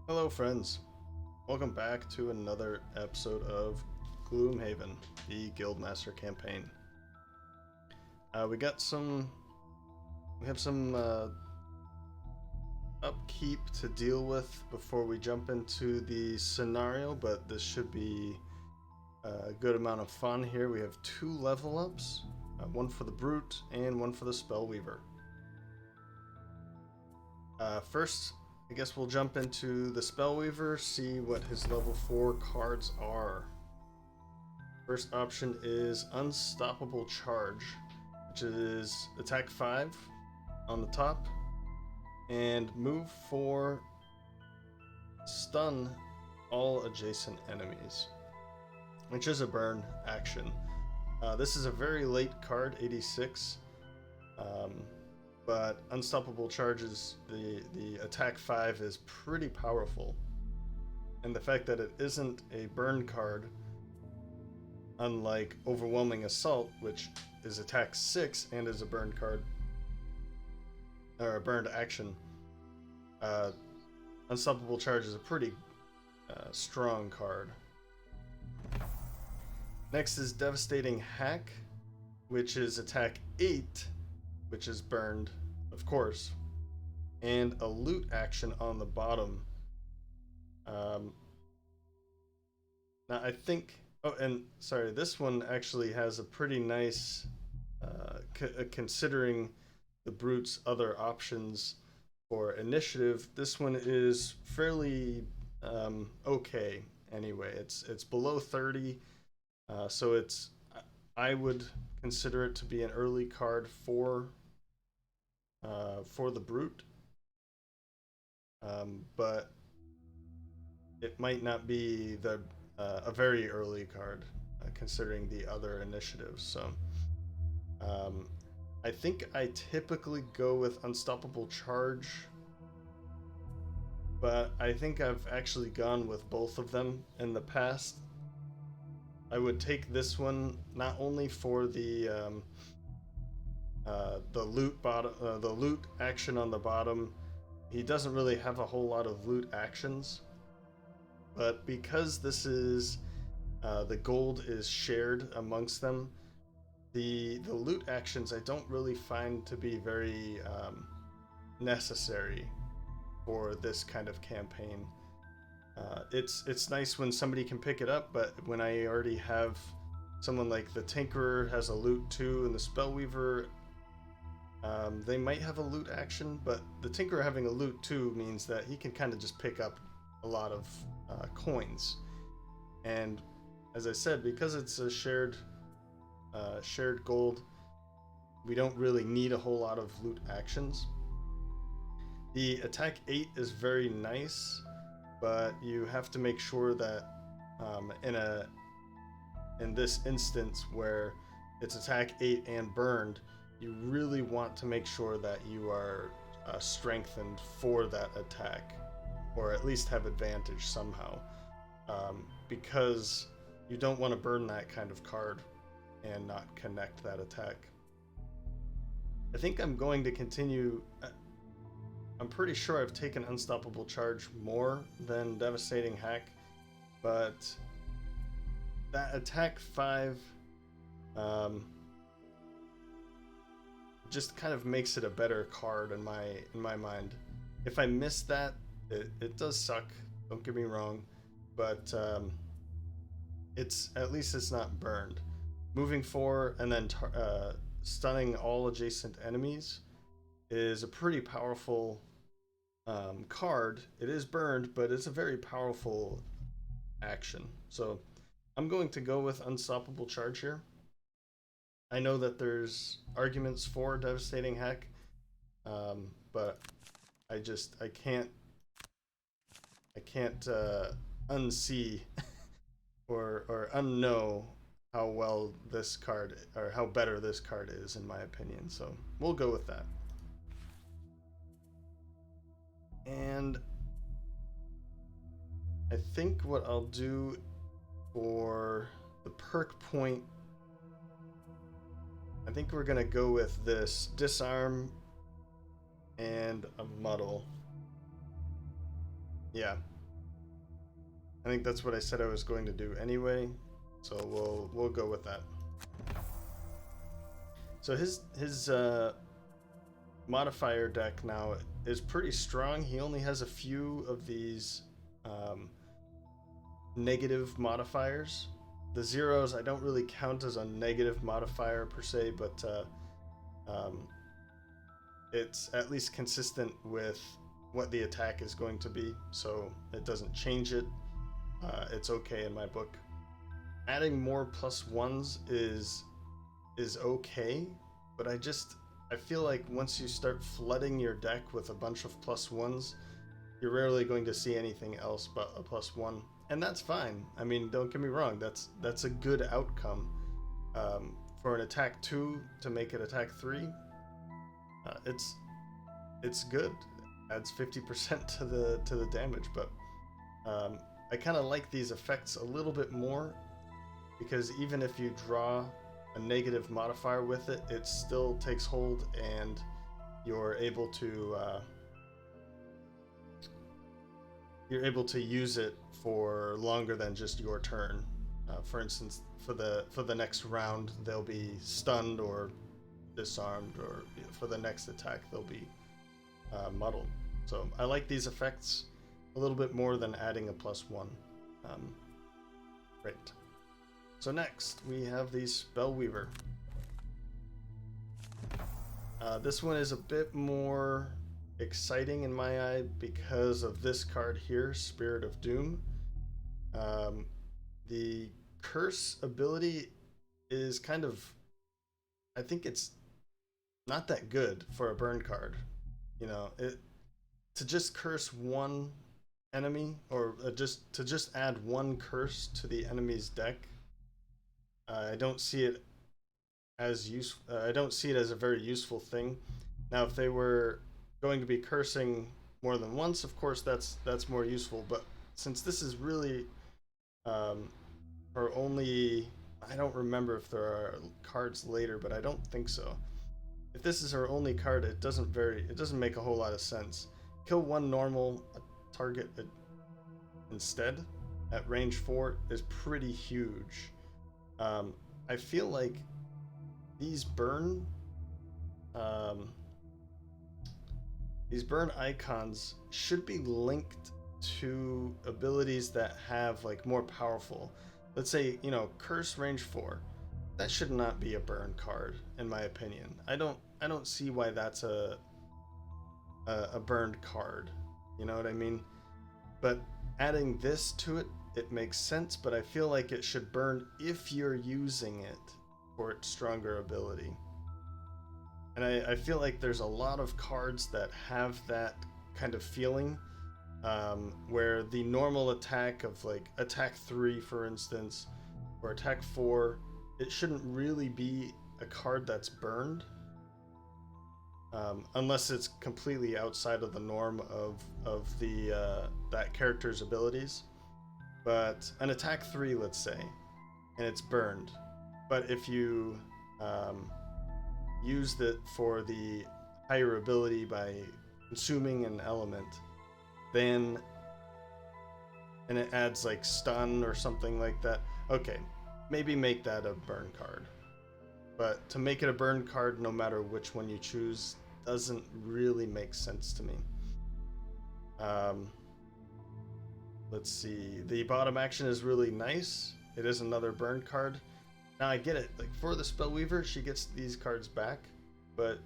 Hello friends, welcome back to another episode of Gloomhaven, the Guildmaster Campaign. We have some upkeep to deal with before we jump into the scenario, but this should be a good amount of fun here. We have two level ups, one for the Brute and one for the Spellweaver. First, I guess we'll jump into the Spellweaver, see what his level 4 cards are. First option is Unstoppable Charge, which is attack 5 on the top, and move 4, stun all adjacent enemies, which is a burn action. This is a very late card, 86. But Unstoppable Charges, the attack 5 is pretty powerful. And the fact that it isn't a burn card, unlike Overwhelming Assault, which is attack 6 and is a burn card, or a burned action, Unstoppable Charge is a pretty strong card. Next is Devastating Hack, which is attack 8, which is burned, of course, and a loot action on the bottom. Now I think, oh, and sorry, this one actually has a pretty nice, considering the Brute's other options for initiative, this one is fairly okay anyway. It's below 30, so I would consider it to be an early card for the Brute, but it might not be a very early card considering the other initiatives. So I think I typically go with Unstoppable Charge, but I think I've actually gone with both of them in the past. I would take this one not only for the loot action on the bottom. He doesn't really have a whole lot of loot actions, but because this is the gold is shared amongst them, the loot actions I don't really find to be very necessary for this kind of campaign. It's nice when somebody can pick it up, but when I already have someone like the Tinkerer has a loot too, and the Spellweaver, they might have a loot action, but the Tinkerer having a loot too means that he can kind of just pick up a lot of coins. And as I said, because it's a shared gold, we don't really need a whole lot of loot actions. The attack 8 is very nice, but you have to make sure that in this instance where it's attack 8 and burned, you really want to make sure that you are strengthened for that attack, or at least have advantage somehow, because you don't want to burn that kind of card and not connect that attack. I think I'm going to continue. I'm pretty sure I've taken Unstoppable Charge more than Devastating Hack, but that attack 5 just kind of makes it a better card in my mind. If I miss that, it does suck, don't get me wrong, but at least it's not burned. Moving 4 and then stunning all adjacent enemies is a pretty powerful card. It is burned, but it's a very powerful action. So I'm going to go with Unstoppable Charge here. I know that there's arguments for Devastating Hack, but I can't unsee or unknow how well this card, or how better this card is, in my opinion. So we'll go with that. And I think what I'll do for the perk point, I think we're gonna go with this disarm and a muddle. Yeah, I think that's what I said I was going to do anyway, so we'll go with that. So his modifier deck now is pretty strong. He only has a few of these negative modifiers. The zeros I don't really count as a negative modifier per se, but it's at least consistent with what the attack is going to be, so it doesn't change it. It's okay in my book. Adding more +1s is okay, but I feel like once you start flooding your deck with a bunch of +1s, you're rarely going to see anything else but a +1, and that's fine. I mean, don't get me wrong, that's a good outcome. For an attack 2 to make it attack 3, it's good. Adds 50% to the damage, but I kind of like these effects a little bit more, because even if you draw a negative modifier with it, it still takes hold, and you're able to use it for longer than just your turn. For instance, for the next round, they'll be stunned or disarmed, or for the next attack, they'll be muddled. So I like these effects a little bit more than adding a +1. Great. So next we have the Spellweaver. This one is a bit more exciting in my eye because of this card here, Spirit of Doom. The curse ability is kind of, I think it's not that good for a burn card. You know, to just curse one enemy, or just add one curse to the enemy's deck. I don't see it as I don't see it as a very useful thing. Now, if they were going to be cursing more than once, of course that's more useful. But since this is really or only, I don't remember if there are cards later, but I don't think so. If this is her only card, it doesn't make a whole lot of sense. Kill one normal target instead at range 4 is pretty huge. I feel like these burn icons should be linked to abilities that have like more powerful. Let's say, you know, curse range 4. That should not be a burn card, in my opinion. I don't see why that's a burned card. You know what I mean? But adding this to it, it makes sense, but I feel like it should burn if you're using it for its stronger ability. And I feel like there's a lot of cards that have that kind of feeling, where the normal attack of like attack 3, for instance, or attack 4, it shouldn't really be a card that's burned, unless it's completely outside of the norm of the that character's abilities. But an attack 3, let's say, and it's burned, but if you used it for the higher ability by consuming an element, then, and it adds like stun or something like that, okay, maybe make that a burn card. But to make it a burn card no matter which one you choose doesn't really make sense to me. Let's see, the bottom action is really nice. It is another burn card. Now I get it, like for the Spellweaver, she gets these cards back, but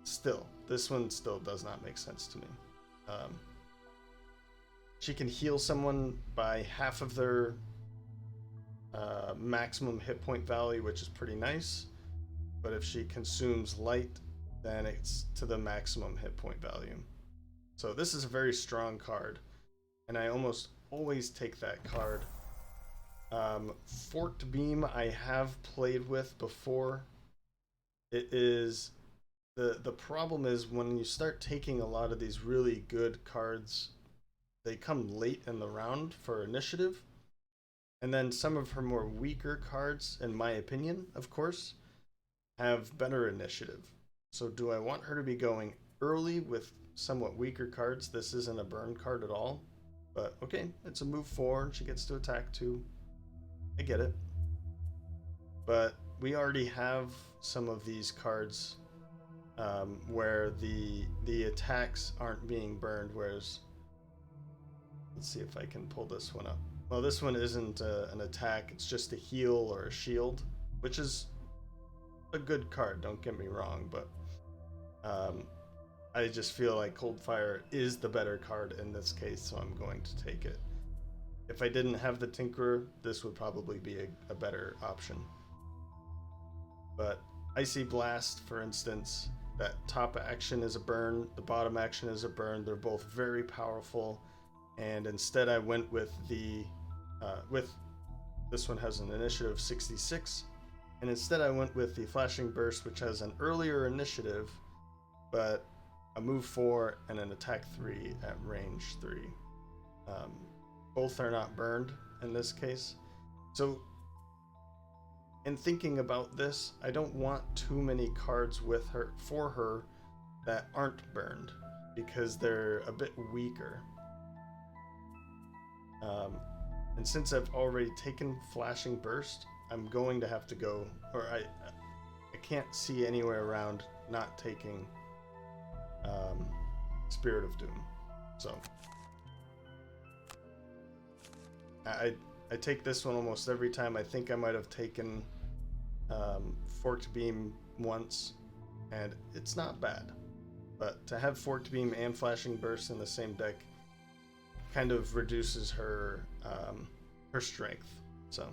still, this one still does not make sense to me. She can heal someone by half of their maximum hit point value, which is pretty nice. But if she consumes light, then it's to the maximum hit point value. So this is a very strong card, and I almost always take that card. Forked Beam I have played with before. It is the problem is when you start taking a lot of these really good cards, they come late in the round for initiative. And then some of her more weaker cards, in my opinion, of course, have better initiative. So do I want her to be going early with somewhat weaker cards? This isn't a burn card at all. But okay, it's a move 4 and she gets to attack 2. I get it. But we already have some of these cards where the attacks aren't being burned, whereas let's see if I can pull this one up. Well, this one isn't an attack, it's just a heal or a shield, which is a good card, don't get me wrong, but I just feel like Cold Fire is the better card in this case, so I'm going to take it. If I didn't have the Tinkerer, this would probably be a better option. But Icy Blast, for instance, that top action is a burn, the bottom action is a burn. They're both very powerful, and instead I went with the this one has an initiative of 66, and instead I went with the Flashing Burst, which has an earlier initiative, but a move 4 and an attack 3 at range 3. Both are not burned in this case. So in thinking about this, I don't want too many cards with her for her that aren't burned, because they're a bit weaker. And since I've already taken Flashing Burst, I'm going to have to go, or I can't see anywhere around not taking Spirit of Doom. So I take this one almost every time. I think I might have taken Forked Beam once, and it's not bad. But to have Forked Beam and Flashing Burst in the same deck kind of reduces her strength. So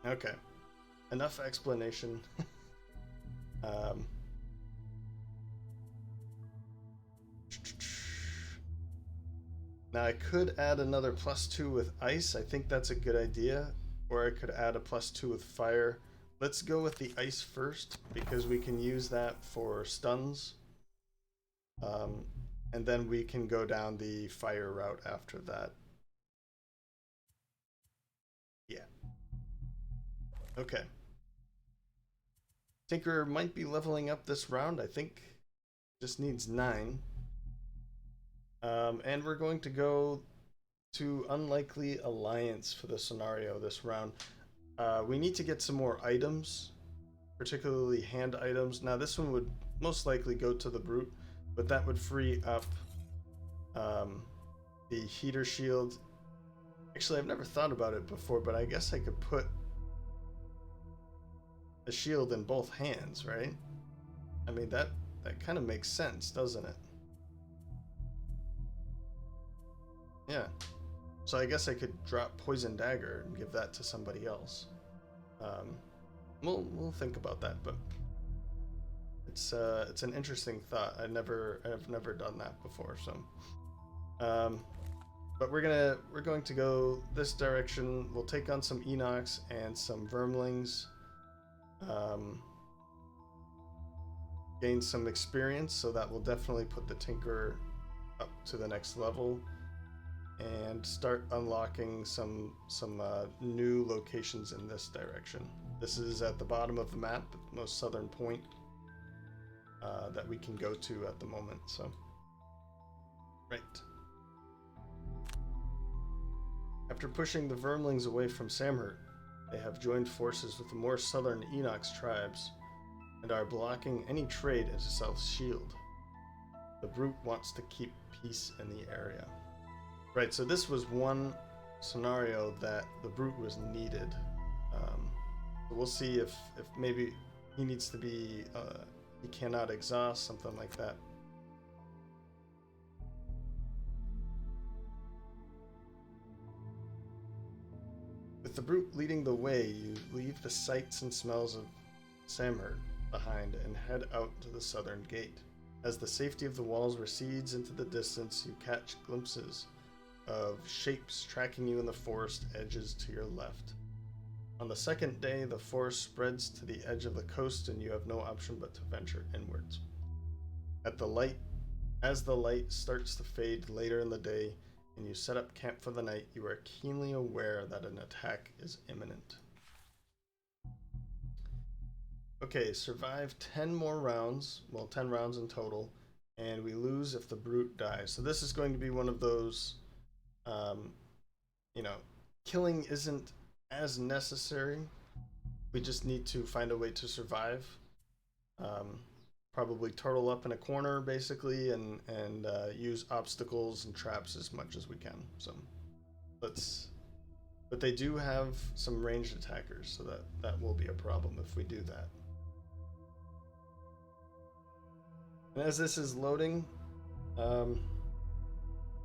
okay, enough explanation. Now I could add another +2 with ice. I think that's a good idea. Or I could add a +2 with fire. Let's go with the ice first, because we can use that for stuns. And then we can go down the fire route after that. Yeah. Okay. Tinkerer might be leveling up this round. I think just needs 9. And we're going to go to Unlikely Alliance for the scenario this round. We need to get some more items, particularly hand items. Now this one would most likely go to the Brute, but that would free up the heater shield. Actually, I've never thought about it before, but I guess I could put a shield in both hands, right? I mean, that kind of makes sense, doesn't it? Yeah. So I guess I could drop Poison Dagger and give that to somebody else. We'll think about that, but it's an interesting thought. I've never done that before, so. But we're going to go this direction. We'll take on some Inox and some Vermlings. Gain some experience, so that will definitely put the Tinkerer up to the next level, and start unlocking some new locations in this direction. This is at the bottom of the map, the most southern point that we can go to at the moment. So, right. After pushing the Vermlings away from Samhurt, they have joined forces with the more southern Inox tribes and are blocking any trade into South's shield. The Brute wants to keep peace in the area. Right, so this was one scenario that the Brute was needed. We'll see if maybe he needs to be, he cannot exhaust, something like that. With the Brute leading the way, you leave the sights and smells of Samhurt behind and head out to the southern gate. As the safety of the walls recedes into the distance, you catch glimpses of shapes tracking you in the forest edges to your left. On the second day, the forest spreads to the edge of the coast, and you have no option but to venture inwards. As the light starts to fade later in the day, and you set up camp for the night, you are keenly aware that an attack is imminent. Okay, survive 10 more rounds, well, 10 rounds in total, and we lose lose if the brute dies. So this is going to be one of those, you know, killing isn't as necessary. We just need to find a way to survive. Probably turtle up in a corner basically, and use obstacles and traps as much as we can. So let's. But they do have some ranged attackers, so that will be a problem if we do that. And as this is loading, I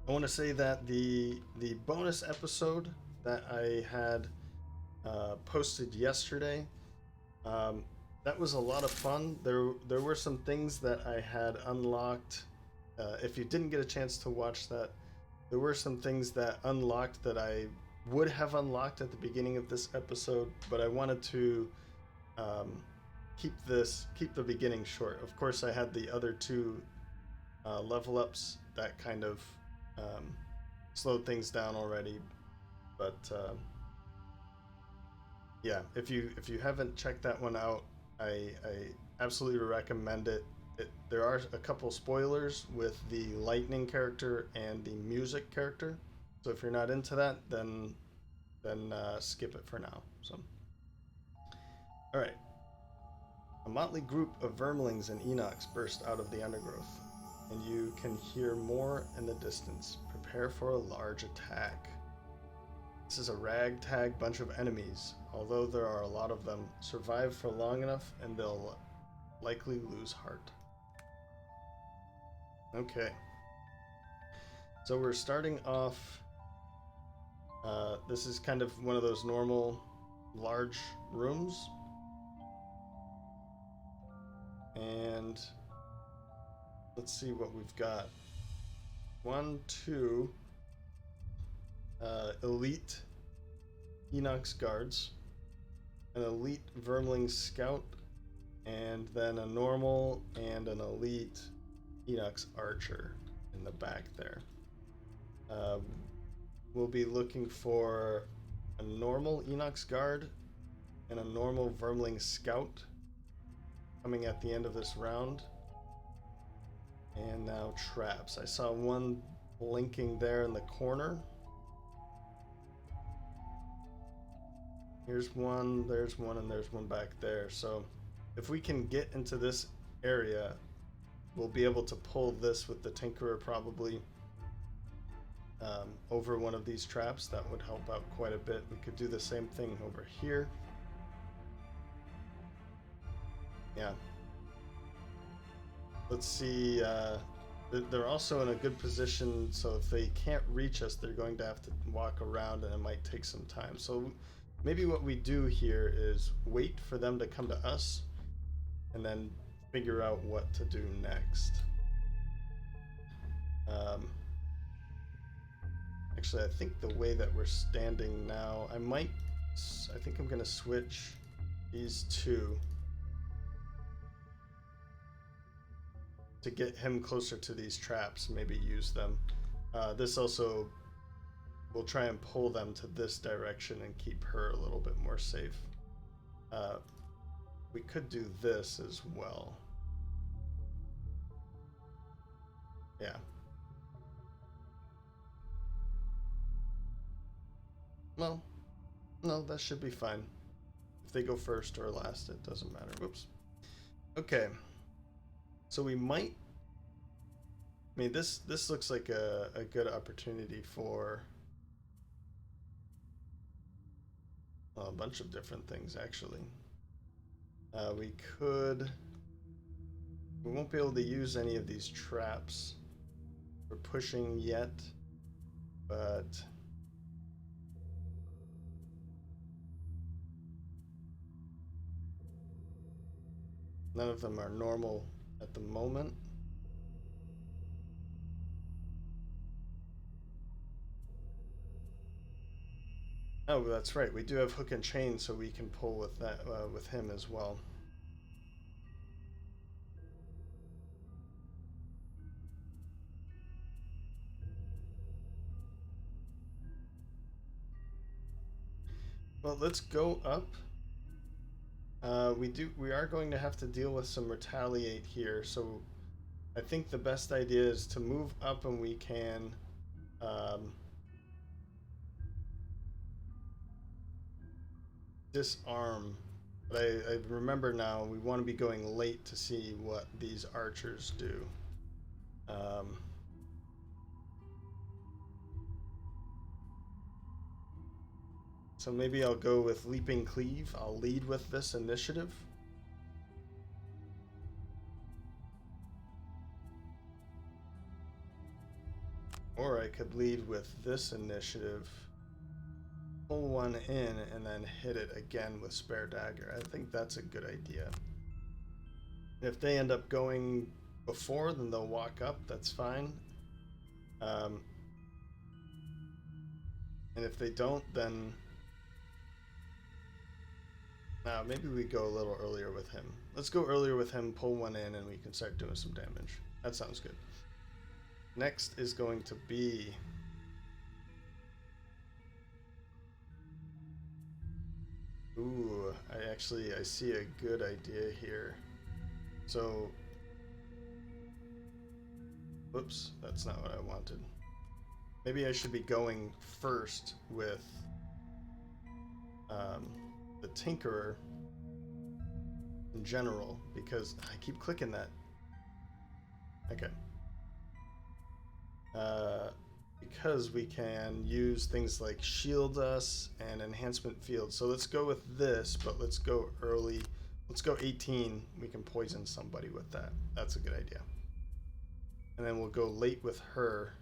want to say that the bonus episode that I had posted yesterday, that was a lot of fun. There were some things that I had unlocked. If you didn't get a chance to watch that, there were some things that unlocked that I would have unlocked at the beginning of this episode, but I wanted to keep the beginning short. Of course, I had the other two level ups that kind of slowed things down already, but yeah, if you haven't checked that one out, I absolutely recommend it. There are a couple spoilers with the lightning character and the music character, so if you're not into that, then skip it for now. So, all right. A motley group of vermlings and Inox burst out of the undergrowth, and you can hear more in the distance. Prepare for a large attack. This is a ragtag bunch of enemies. Although there are a lot of them, survive for long enough and they'll likely lose heart. Okay. So we're starting off. This is kind of one of those normal large rooms. And let's see what we've got. 1, 2 elite Inox guards, an elite Vermling scout, and then a normal and an elite Inox archer in the back there. We'll be looking for a normal Inox guard and a normal Vermling scout coming at the end of this round. And now traps. I saw one blinking there in the corner. Here's one, there's one, and there's one back there. So if we can get into this area, we'll be able to pull this with the Tinkerer probably over one of these traps. That would help out quite a bit. We could do the same thing over here. Yeah. Let's see. They're also in a good position, so if they can't reach us, they're going to have to walk around, and it might take some time. So maybe what we do here is wait for them to come to us, and then figure out what to do next. Actually, I think the way that we're standing now, I think I'm going to switch these two to get him closer to these traps, maybe use them. This also will try and pull them to this direction and keep her a little bit more safe. We could do this as well. Yeah. Well, no, that should be fine. If they go first or last, it doesn't matter. Whoops. Okay. So we might. I mean, this looks like a good opportunity for a bunch of different things, actually. We won't be able to use any of these traps for pushing yet, but none of them are normal at the moment. Oh, that's right. We do have hook and chain, so we can pull with that with him as well. Well, let's go up. We are going to have to deal with some retaliate here, so I think the best idea is to move up and we can disarm. But I remember now we want to be going late to see what these archers do. So maybe I'll go with Leaping Cleave. I'll lead with this initiative. Or I could lead with this initiative, pull one in, and then hit it again with Spare Dagger. I think that's a good idea. If they end up going before, then they'll walk up. That's fine. And if they don't, then maybe we go a little earlier with him. Let's go earlier with him, pull one in, and we can start doing some damage. That sounds good. Next is going to be I see a good idea here. So, whoops, that's not what I wanted. Maybe I should be going first with the Tinkerer in general, because I keep clicking that. Okay. Because we can use things like shield us and enhancement field. So let's go with this, but let's go early. Let's go 18. We can poison somebody with that. That's a good idea. And then we'll go late with her.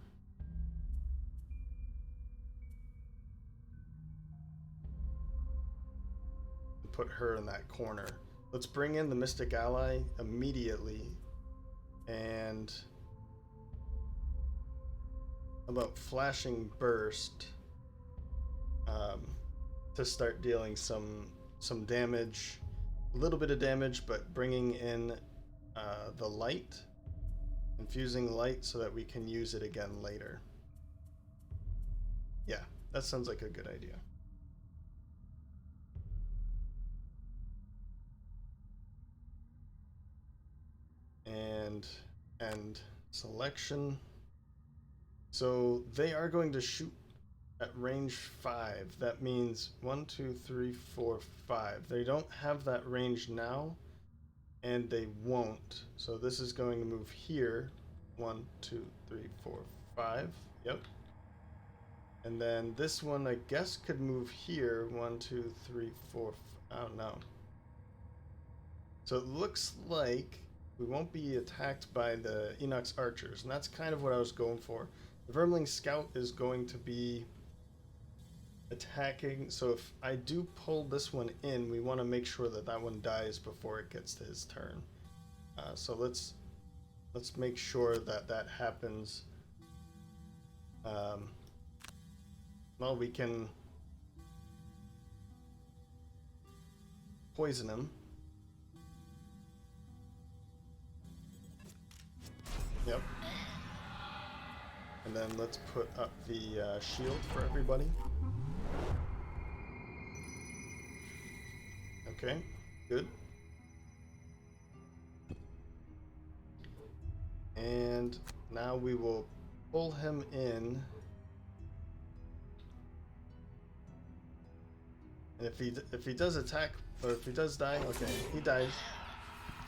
Put her in that corner. Let's bring in the Mystic Ally immediately. And about Flashing Burst to start dealing some damage, a little bit of damage, but bringing in the light, infusing light so that we can use it again later. Yeah, that sounds like a good idea. And selection. So they are going to shoot at range 5. That means 1, 2, 3, 4, 5. They don't have that range now, and they won't. So this is going to move here. 1, 2, 3, 4, 5. Yep. And then this one, I guess, could move here. 1, 2, 3, 4. I don't know. So it looks like we won't be attacked by the Inox archers, and that's kind of what I was going for. The Vermling Scout is going to be attacking, so if I do pull this one in, we want to make sure that that one dies before it gets to his turn. So let's make sure that that happens. Well, we can poison him. Yep. And then let's put up the shield for everybody. Okay, good. And now we will pull him in. And if he does attack, or if he does die, okay, he dies.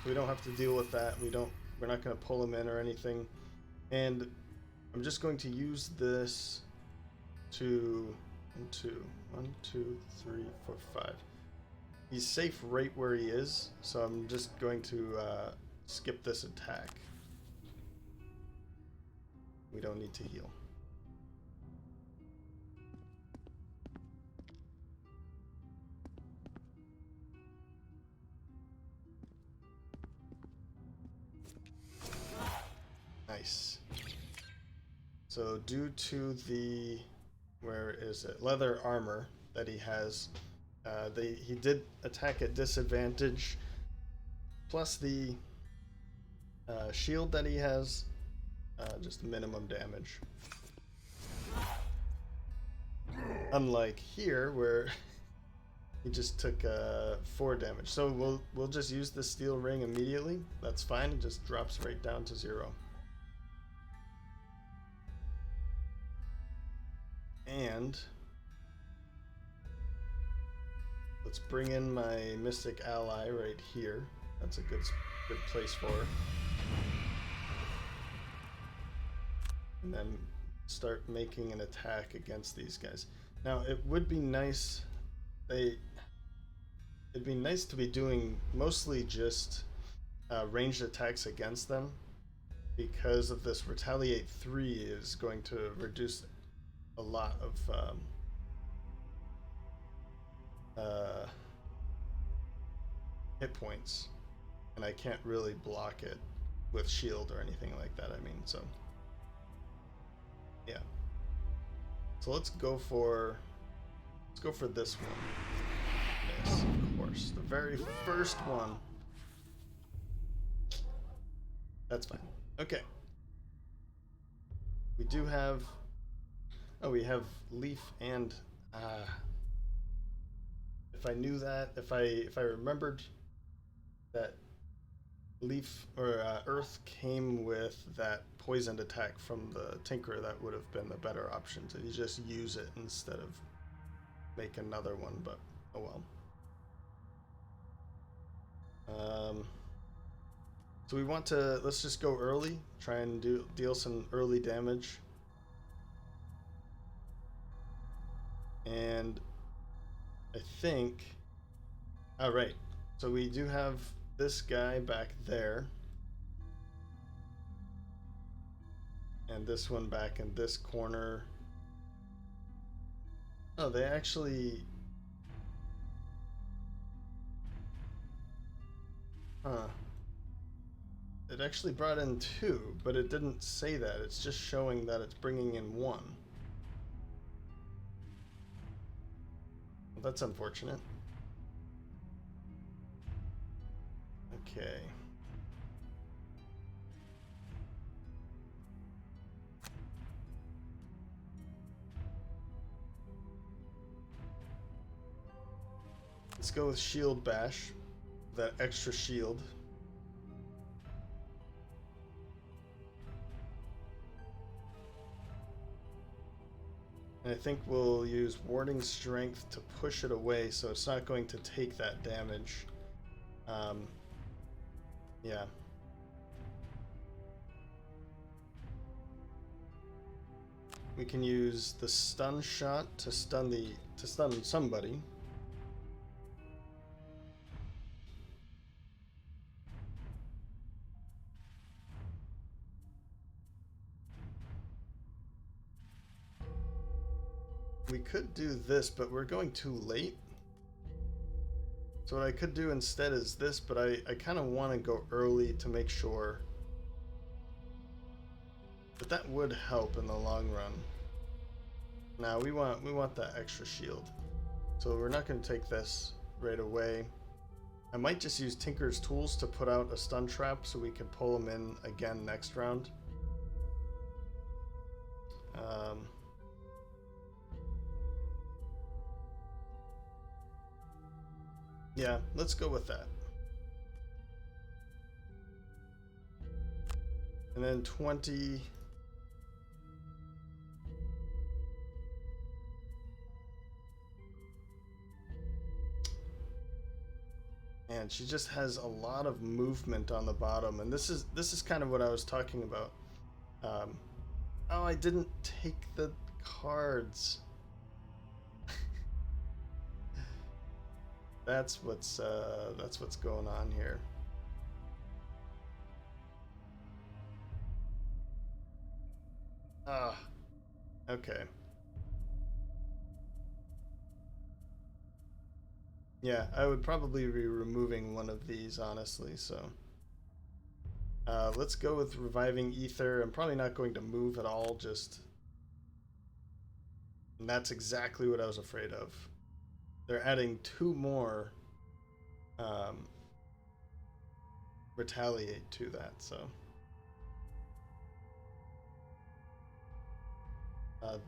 So we don't have to deal with that. We're not going to pull him in or anything. And I'm just going to use this to 1, 2, 3, 4, 5. He's safe right where he is, so I'm just going to skip this attack. We don't need to heal. Nice. So due to the, where is it, leather armor that he has, he did attack at disadvantage, plus the shield that he has, just minimum damage. Unlike here, where He just took 4 damage. So we'll just use the steel ring immediately. That's fine. It just drops right down to 0. And let's bring in my mystic ally right here. That's a good place for her. And then start making an attack against these guys. Now it would be nice. It'd be nice to be doing mostly just ranged attacks against them, because of this retaliate 3 is going to reduce a lot of hit points, and I can't really block it with shield or anything like that. I mean, so yeah. So let's go for this one. Yes, of course, the very first one. That's fine. Okay. We do have. Oh, we have leaf and. If I knew that, if I remembered that leaf or earth came with that poisoned attack from the Tinkerer, that would have been the better option, to just use it instead of make another one, but oh well. So we want to, let's just go early, try and deal some early damage. And I think, all right, so we do have this guy back there, and this one back in this corner. Oh, they actually, it actually brought in 2, but it didn't say that. It's just showing that it's bringing in 1. Well, that's unfortunate. Okay. Let's go with shield bash, that extra shield. And I think we'll use warding strength to push it away, so it's not going to take that damage. Yeah. We can use the stun shot to stun somebody. We could do this, but we're going too late. So what I could do instead is this, but I kind of want to go early to make sure. But that would help in the long run. Now we want that extra shield. So we're not going to take this right away. I might just use Tinker's Tools to put out a stun trap so we can pull him in again next round. Yeah, let's go with that. And then 20. And she just has a lot of movement on the bottom, and this is kind of what I was talking about. Oh, I didn't take the cards. That's what's going on here. Ah, okay. Yeah, I would probably be removing one of these, honestly, so. Let's go with Reviving Ether. I'm probably not going to move at all, just. And that's exactly what I was afraid of. They're adding 2 more retaliate to that, so.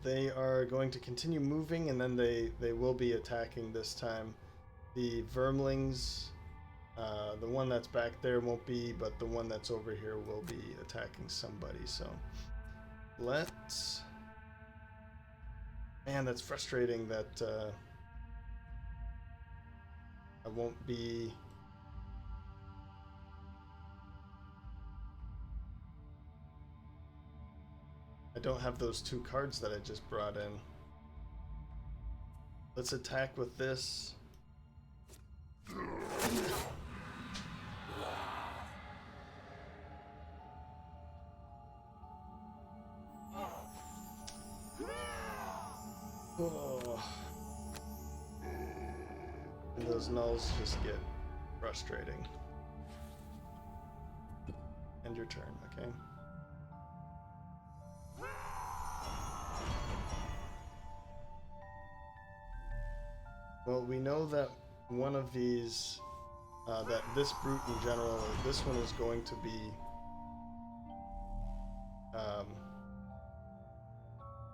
They are going to continue moving, and then they will be attacking this time. The Vermlings, the one that's back there won't be, but the one that's over here will be attacking somebody. So let's... Man, that's frustrating that I won't be... I don't have those 2 cards that I just brought in. Let's attack with this. Oh. And those nulls just get frustrating. End your turn, okay? Well, we know that one of these, that this brute in general, this one is going to be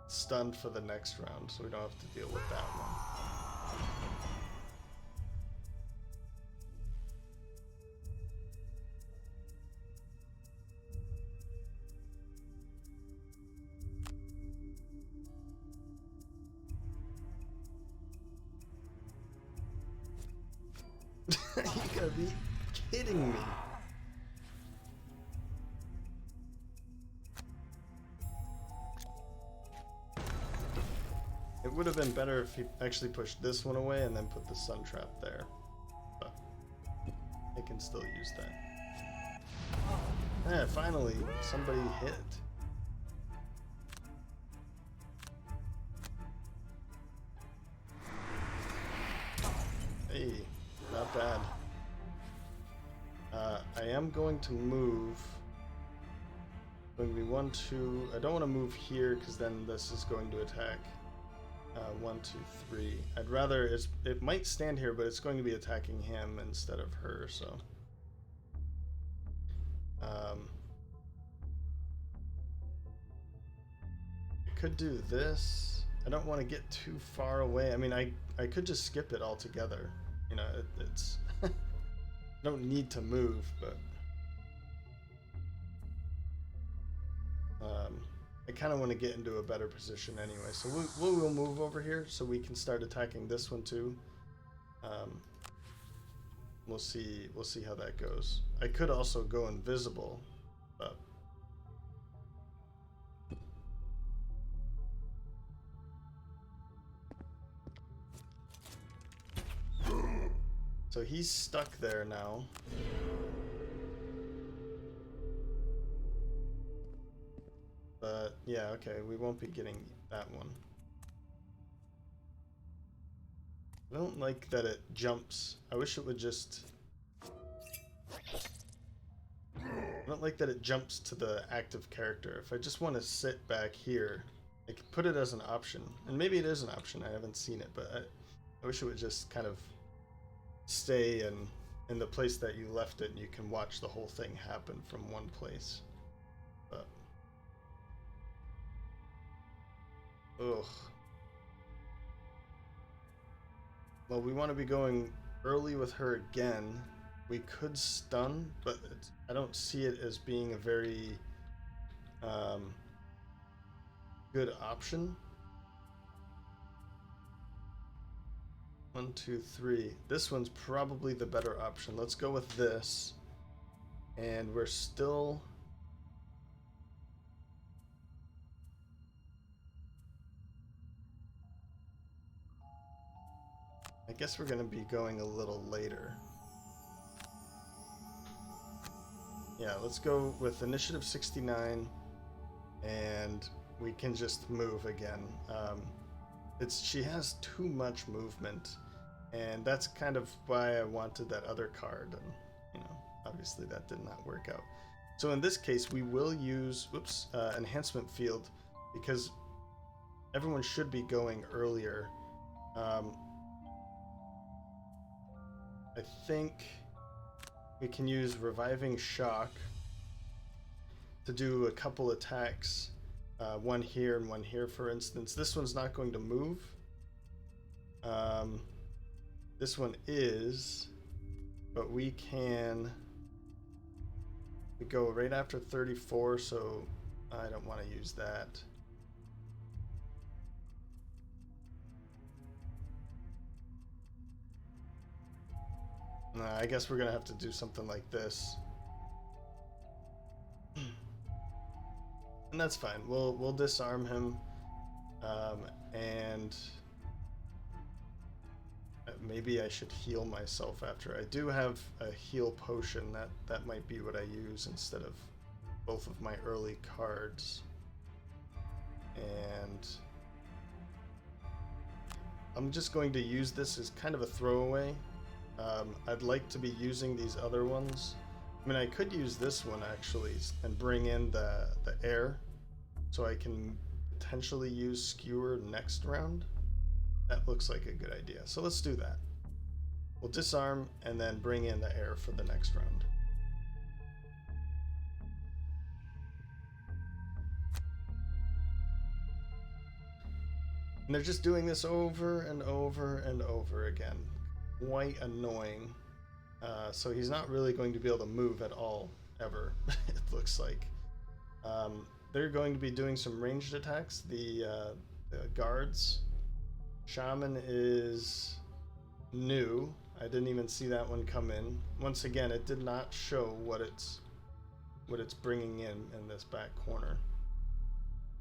stunned for the next round, so we don't have to deal with that one. You gotta be kidding me. It would have been better if he actually pushed this one away and then put the sun trap there. But I can still use that. Yeah, finally, somebody hit. Hey. Not bad. I am going to move. Going to be 1, 2. I don't want to move here because then this is going to attack. 1, 2, 3. I'd rather it might stand here, but it's going to be attacking him instead of her. So. I could do this. I don't want to get too far away. I mean, I could just skip it altogether. You know, it's don't need to move, but I kind of want to get into a better position anyway. So we'll move over here so we can start attacking this one too. We'll see how that goes. I could also go invisible, but so he's stuck there now. But yeah, okay, we won't be getting that one. I don't like that it jumps. I wish it would just... I don't like that it jumps to the active character. If I just want to sit back here, I could put it as an option. And maybe it is an option, I haven't seen it, but I wish it would just kind of stay in the place that you left it, and you can watch the whole thing happen from one place. But ugh. Well, we want to be going early with her again. We could stun, but I don't see it as being a very good option. 1, 2, 3. This one's probably the better option. Let's go with this. And we're still... I guess we're going to be going a little later. Yeah, let's go with initiative 69, and we can just move again. She has too much movement, and that's kind of why I wanted that other card, and you know, obviously that did not work out. So in this case, we will use enhancement field, because everyone should be going earlier. I think we can use Reviving Shock to do a couple attacks, one here and one here, for instance. This one's not going to move. This one is, but we go right after 34, so I don't want to use that. I guess we're gonna have to do something like this. And that's fine. We'll disarm him, and maybe I should heal myself after. I do have a heal potion. That might be what I use instead of both of my early cards. And I'm just going to use this as kind of a throwaway. I'd like to be using these other ones. I mean, I could use this one actually and bring in the air, so I can potentially use skewer next round. That looks like a good idea. So let's do that. We'll disarm and then bring in the air for the next round. And they're just doing this over and over and over again. Quite annoying. So he's not really going to be able to move at all, ever, it looks like. They're going to be doing some ranged attacks. The guards. Shaman is new. I didn't even see that one come in. Once again, it did not show what it's bringing in this back corner.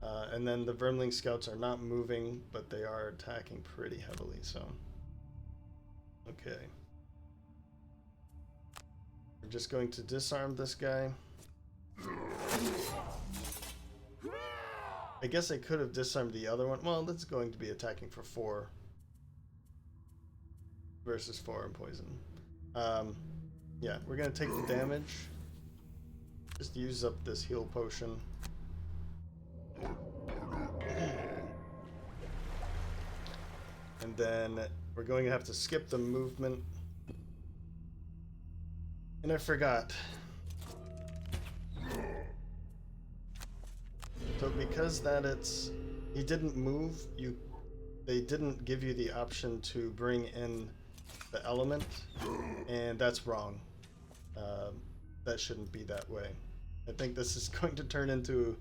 And then the Vermling scouts are not moving, but they are attacking pretty heavily, so. Okay. We're just going to disarm this guy. I guess I could have disarmed the other one. Well, that's going to be attacking for 4 versus 4 in poison. Yeah, we're going to take the damage. Just use up this heal potion. And then we're going to have to skip the movement. And I forgot. So because he didn't move, they didn't give you the option to bring in the element, and that's wrong. That shouldn't be that way. I think this is going to turn into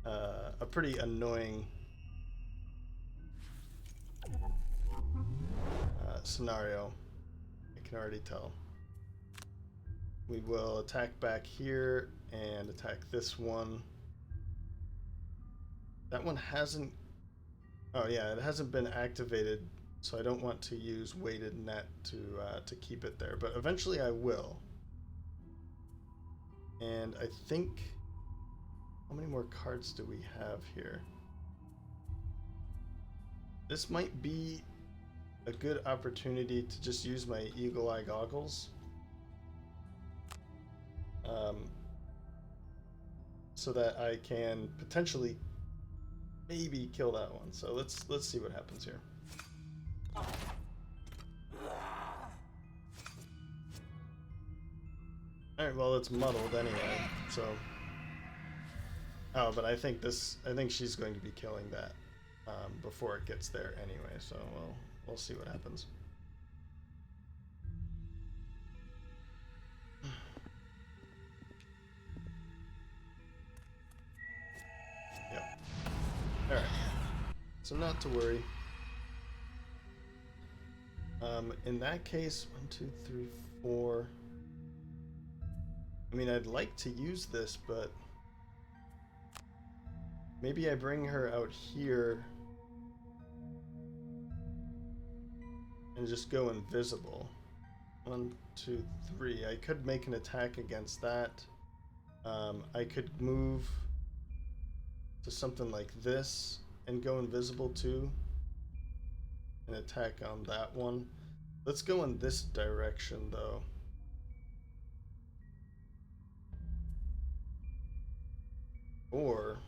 a pretty annoying scenario. I can already tell. We will attack back here and attack this one. That one hasn't... Oh yeah, it hasn't been activated, so I don't want to use weighted net to keep it there, but eventually I will. And I think... How many more cards do we have here? This might be a good opportunity to just use my eagle eye goggles. So that I can potentially maybe kill that one. So let's see what happens here. Alright, well it's muddled anyway, so. Oh, but I think she's going to be killing that before it gets there anyway, so we'll see what happens. Yep. Alright. So not to worry. In that case, 1, 2, 3, 4. I mean, I'd like to use this, but maybe I bring her out here and just go invisible. 1, 2, 3. I could make an attack against that. I could move to something like this and go invisible too and attack on that one. Let's go in this direction though. Or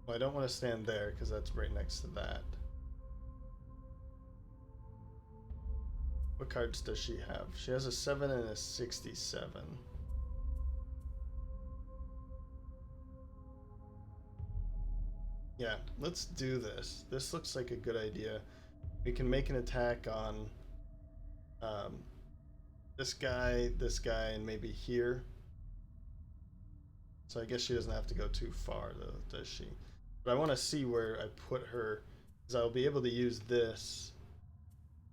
well, I don't want to stand there because that's right next to that. What cards does she have? She has a 7 and a 67. Yeah, let's do this. This looks like a good idea. We can make an attack on um, this guy, and maybe here. So I guess she doesn't have to go too far, though, does she? But I want to see where I put her, because I'll be able to use this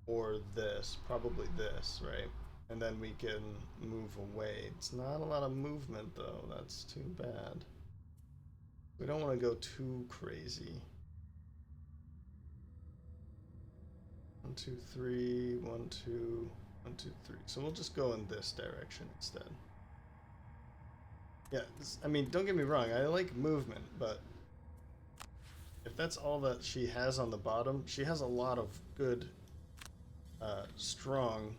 or this, probably this, right? And then we can move away. It's not a lot of movement, though. That's too bad. We don't want to go too crazy. 1, 2, 3, 1, 2, 1, 2, 3. So we'll just go in this direction instead. Yeah, I mean, don't get me wrong, I like movement, but if that's all that she has on the bottom, she has a lot of good, strong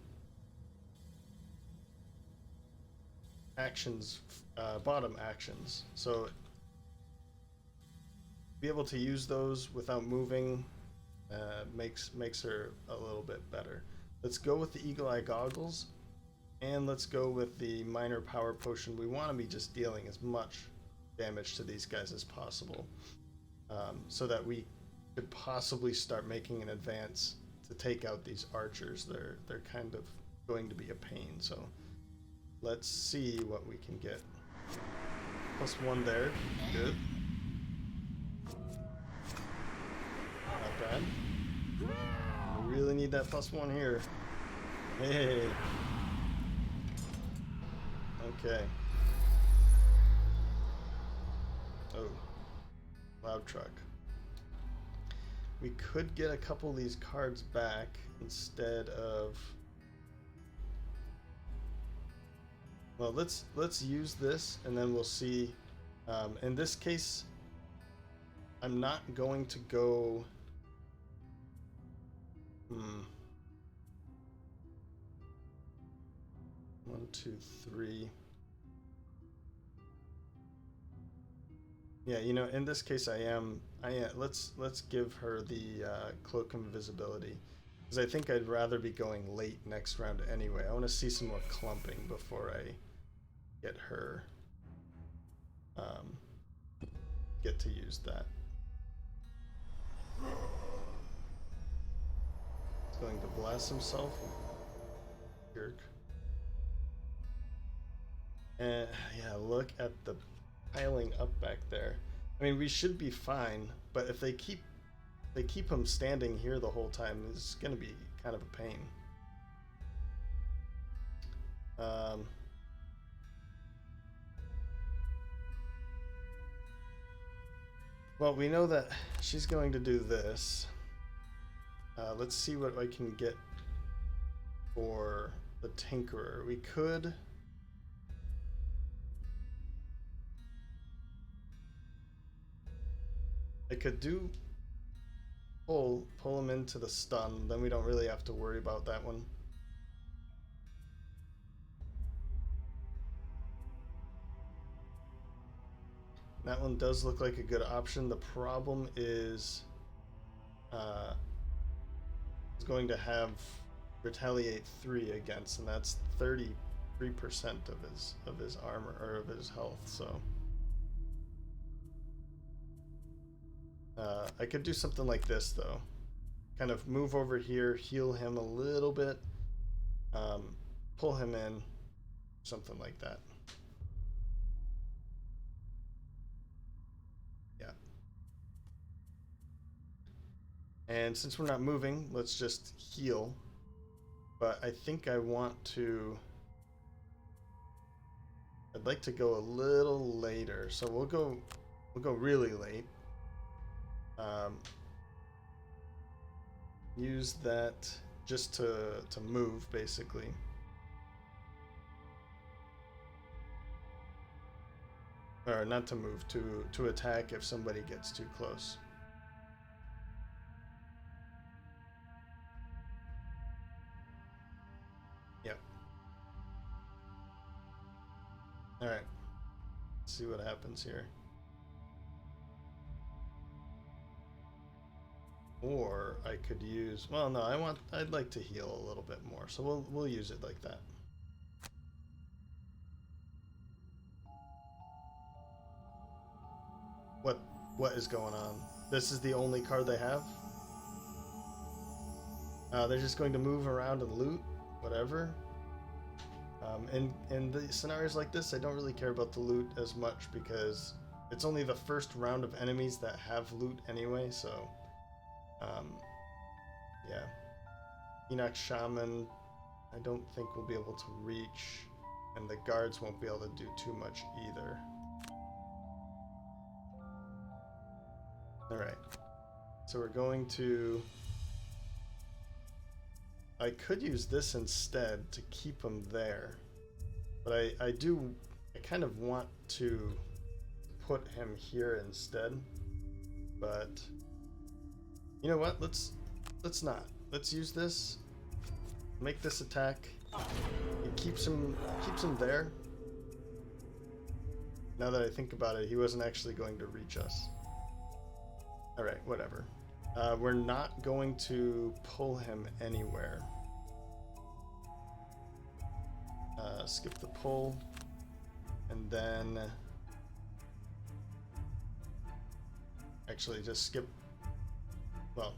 actions, bottom actions. So be able to use those without moving makes her a little bit better. Let's go with the Eagle Eye Goggles, and let's go with the Minor Power Potion. We want to be just dealing as much damage to these guys as possible, so that we could possibly start making an advance to take out these archers. They're kind of going to be a pain, so let's see what we can get. +1 there, good. Not bad. We really need that +1 here. Hey. Okay. Oh. Loud truck. We could get a couple of these cards back instead of... Well, let's use this, and then we'll see. In this case, I'm not going to go... 1, 2, 3. Yeah, you know, in this case, let's give her the cloak of invisibility, because I think I'd rather be going late next round anyway. I want to see some more clumping before I get her get to use that. He's going to blast himself. Jerk. And yeah, look at the piling up back there. I mean, we should be fine, but if they keep him standing here the whole time, it's gonna be kind of a pain. Well, we know that she's going to do this. Let's see what I can get for the Tinkerer. We could... I could do pull him into the stun, then we don't really have to worry about that one. That one does look like a good option. The problem is it's going to have retaliate 3 against, and that's 33% of his armor, or of his health, so I could do something like this, though. Kind of move over here, heal him a little bit, pull him in, something like that. Yeah. And since we're not moving, let's just heal. But I think I want to... I'd like to go a little later, so we'll go really late. Use that just to move, basically. Or not to move, to attack if somebody gets too close. Yep. Alright. Let's see what happens here. Or I could use, well, no, I'd like to heal a little bit more, so we'll use it like that. What is going on? This is the only card they have. They're just going to move around and loot, whatever. In the scenarios like this, I don't really care about the loot as much because it's only the first round of enemies that have loot anyway, so yeah. Inox Shaman, I don't think we'll be able to reach, and the guards won't be able to do too much either. Alright, so we're going to... I could use this instead to keep them there, but I kind of want to put him here instead, but you know what, let's not. Let's use this, make this attack, it keeps him there. Now that I think about it, he wasn't actually going to reach us. Alright, whatever. We're not going to pull him anywhere. Skip the pull, and then actually just skip, well,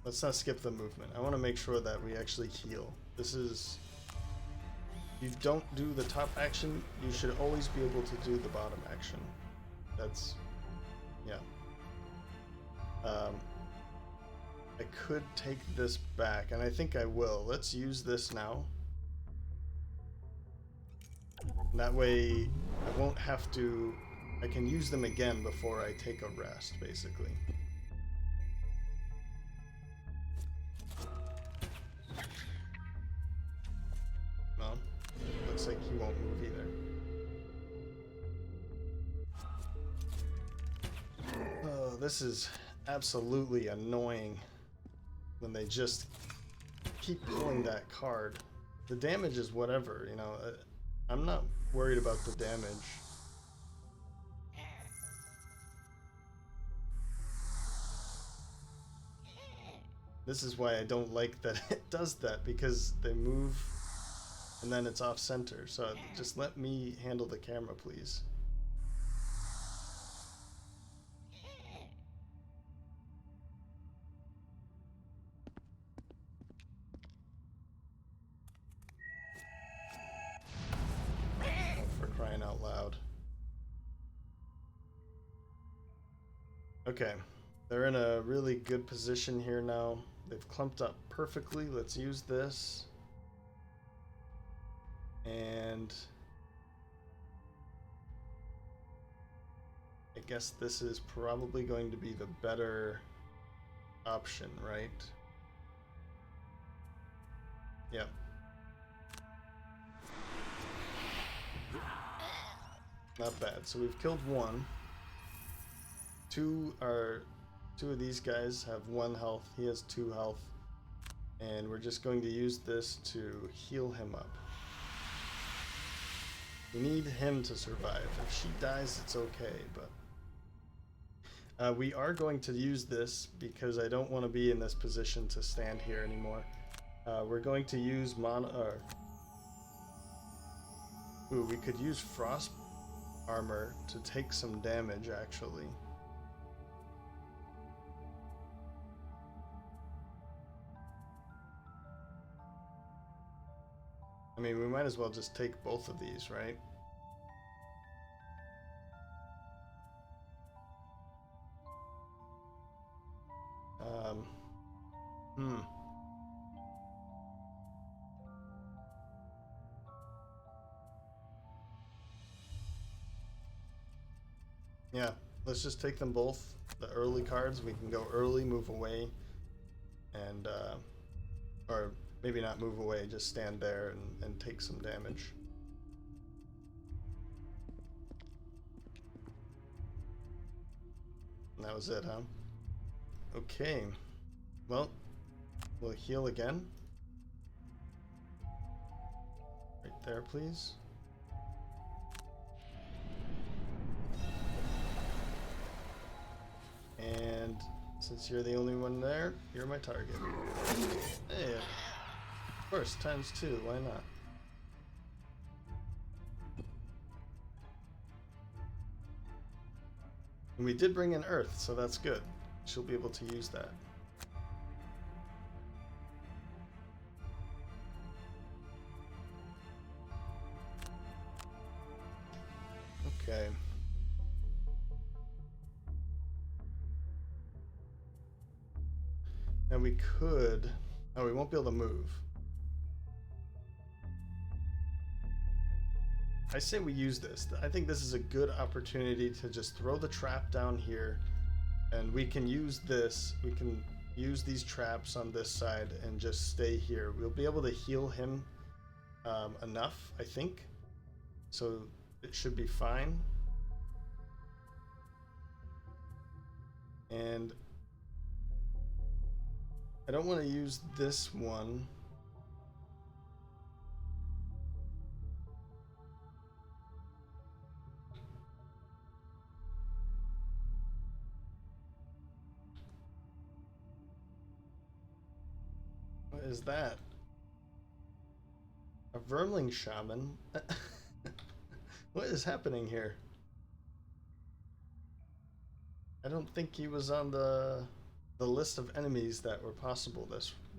let's not skip the movement. I want to make sure that we actually heal. This is, if you don't do the top action, you should always be able to do the bottom action. That's, yeah. I could take this back, and I think I will. Let's use this now. That way, I won't have to... I can use them again before I take a rest, basically. Well, looks like he won't move either. Oh, this is absolutely annoying when they just keep pulling that card. The damage is whatever, you know. I'm not worried about the damage. This is why I don't like that it does that, because they move and then it's off center. So just let me handle the camera, please. Crying out loud. Okay, they're in a really good position here now. They've clumped up perfectly. Let's use this. And I guess this is probably going to be the better option, right? Yep. Not bad. So we've killed one. Two of these guys have 1 health. He has 2 health. And we're just going to use this to heal him up. We need him to survive. If she dies, it's okay, but... we are going to use this because I don't want to be in this position to stand here anymore. We're going to use Ooh, we could use frost armor to take some damage, actually. I mean, we might as well just take both of these, right? Yeah, let's just take them both. The early cards, we can go early, move away, and, or maybe not move away, just stand there and take some damage. And that was it, huh? Okay. Well, we'll heal again. Right there, please. And since you're the only one there, you're my target. Hey, of course, ×2, why not? And we did bring in Earth, so that's good. she'll be able to use that. Okay. Now we could... Oh, we won't be able to move. I say we use this. I think this is a good opportunity to just throw the trap down here, and we can use this. We can use these traps on this side and just stay here. We'll be able to heal him enough, I think. So it should be fine. And I don't want to use this one. What is that? A Vermling shaman? What is happening here? I don't think he was on the list of enemies that were possible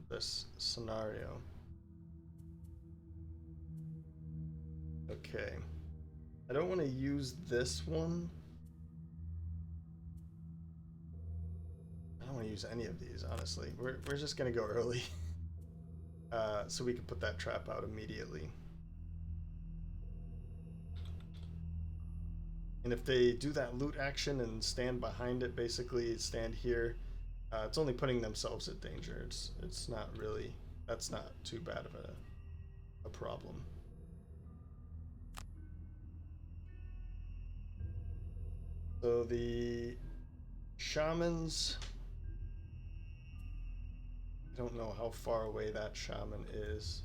this scenario. Okay. I don't want to use this one. I don't want to use any of these, honestly. We're just gonna go early. So we can put that trap out immediately. And if they do that loot action and stand behind it, basically stand here, it's only putting themselves at danger. It's not really, that's not too bad of a problem. So the shamans, I don't know how far away that shaman is.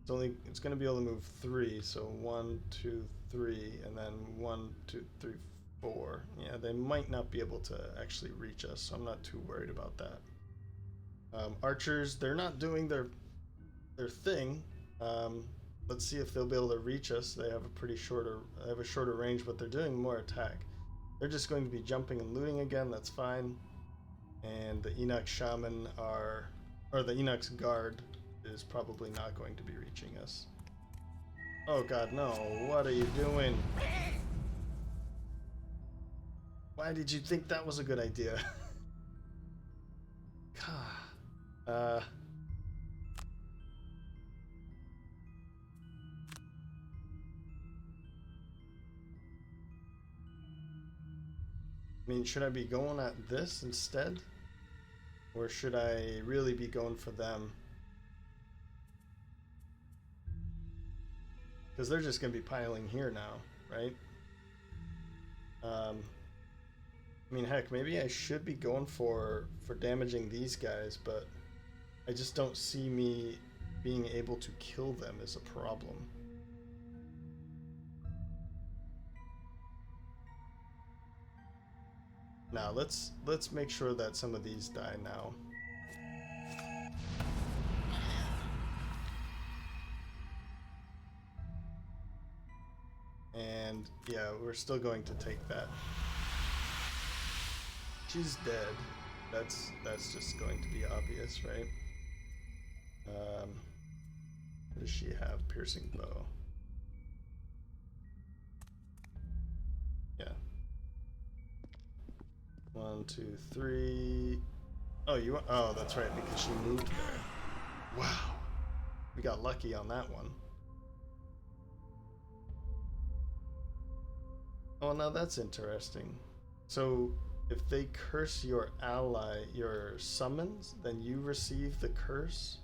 It's going to be able to move 3, so 1, 2, 3, and then 1, 2, 3, 4. Yeah, they might not be able to actually reach us, so I'm not too worried about that. Archers, they're not doing their thing. Let's see if they'll be able to reach us. They have a shorter range, but they're doing more attack. They're just going to be jumping and looting again. That's fine. And the Inox shaman or the Inox guard is probably not going to be reaching us. Oh god, no. What are you doing? Why did you think that was a good idea? God. I mean, should I be going at this instead? Or should I really be going for them? Because they're just going to be piling here now, right? I mean, heck, maybe I should be going for damaging these guys, but I just don't see me being able to kill them as a problem. Now, let's make sure that some of these die now. And yeah, we're still going to take that. She's dead. That's just going to be obvious, right? What does she have? Piercing bow. Yeah. 1, 2, 3. Oh, oh, that's right, because she moved there. Wow. We got lucky on that one. Oh, now that's interesting. So, if they curse your ally, your summons, then you receive the curse?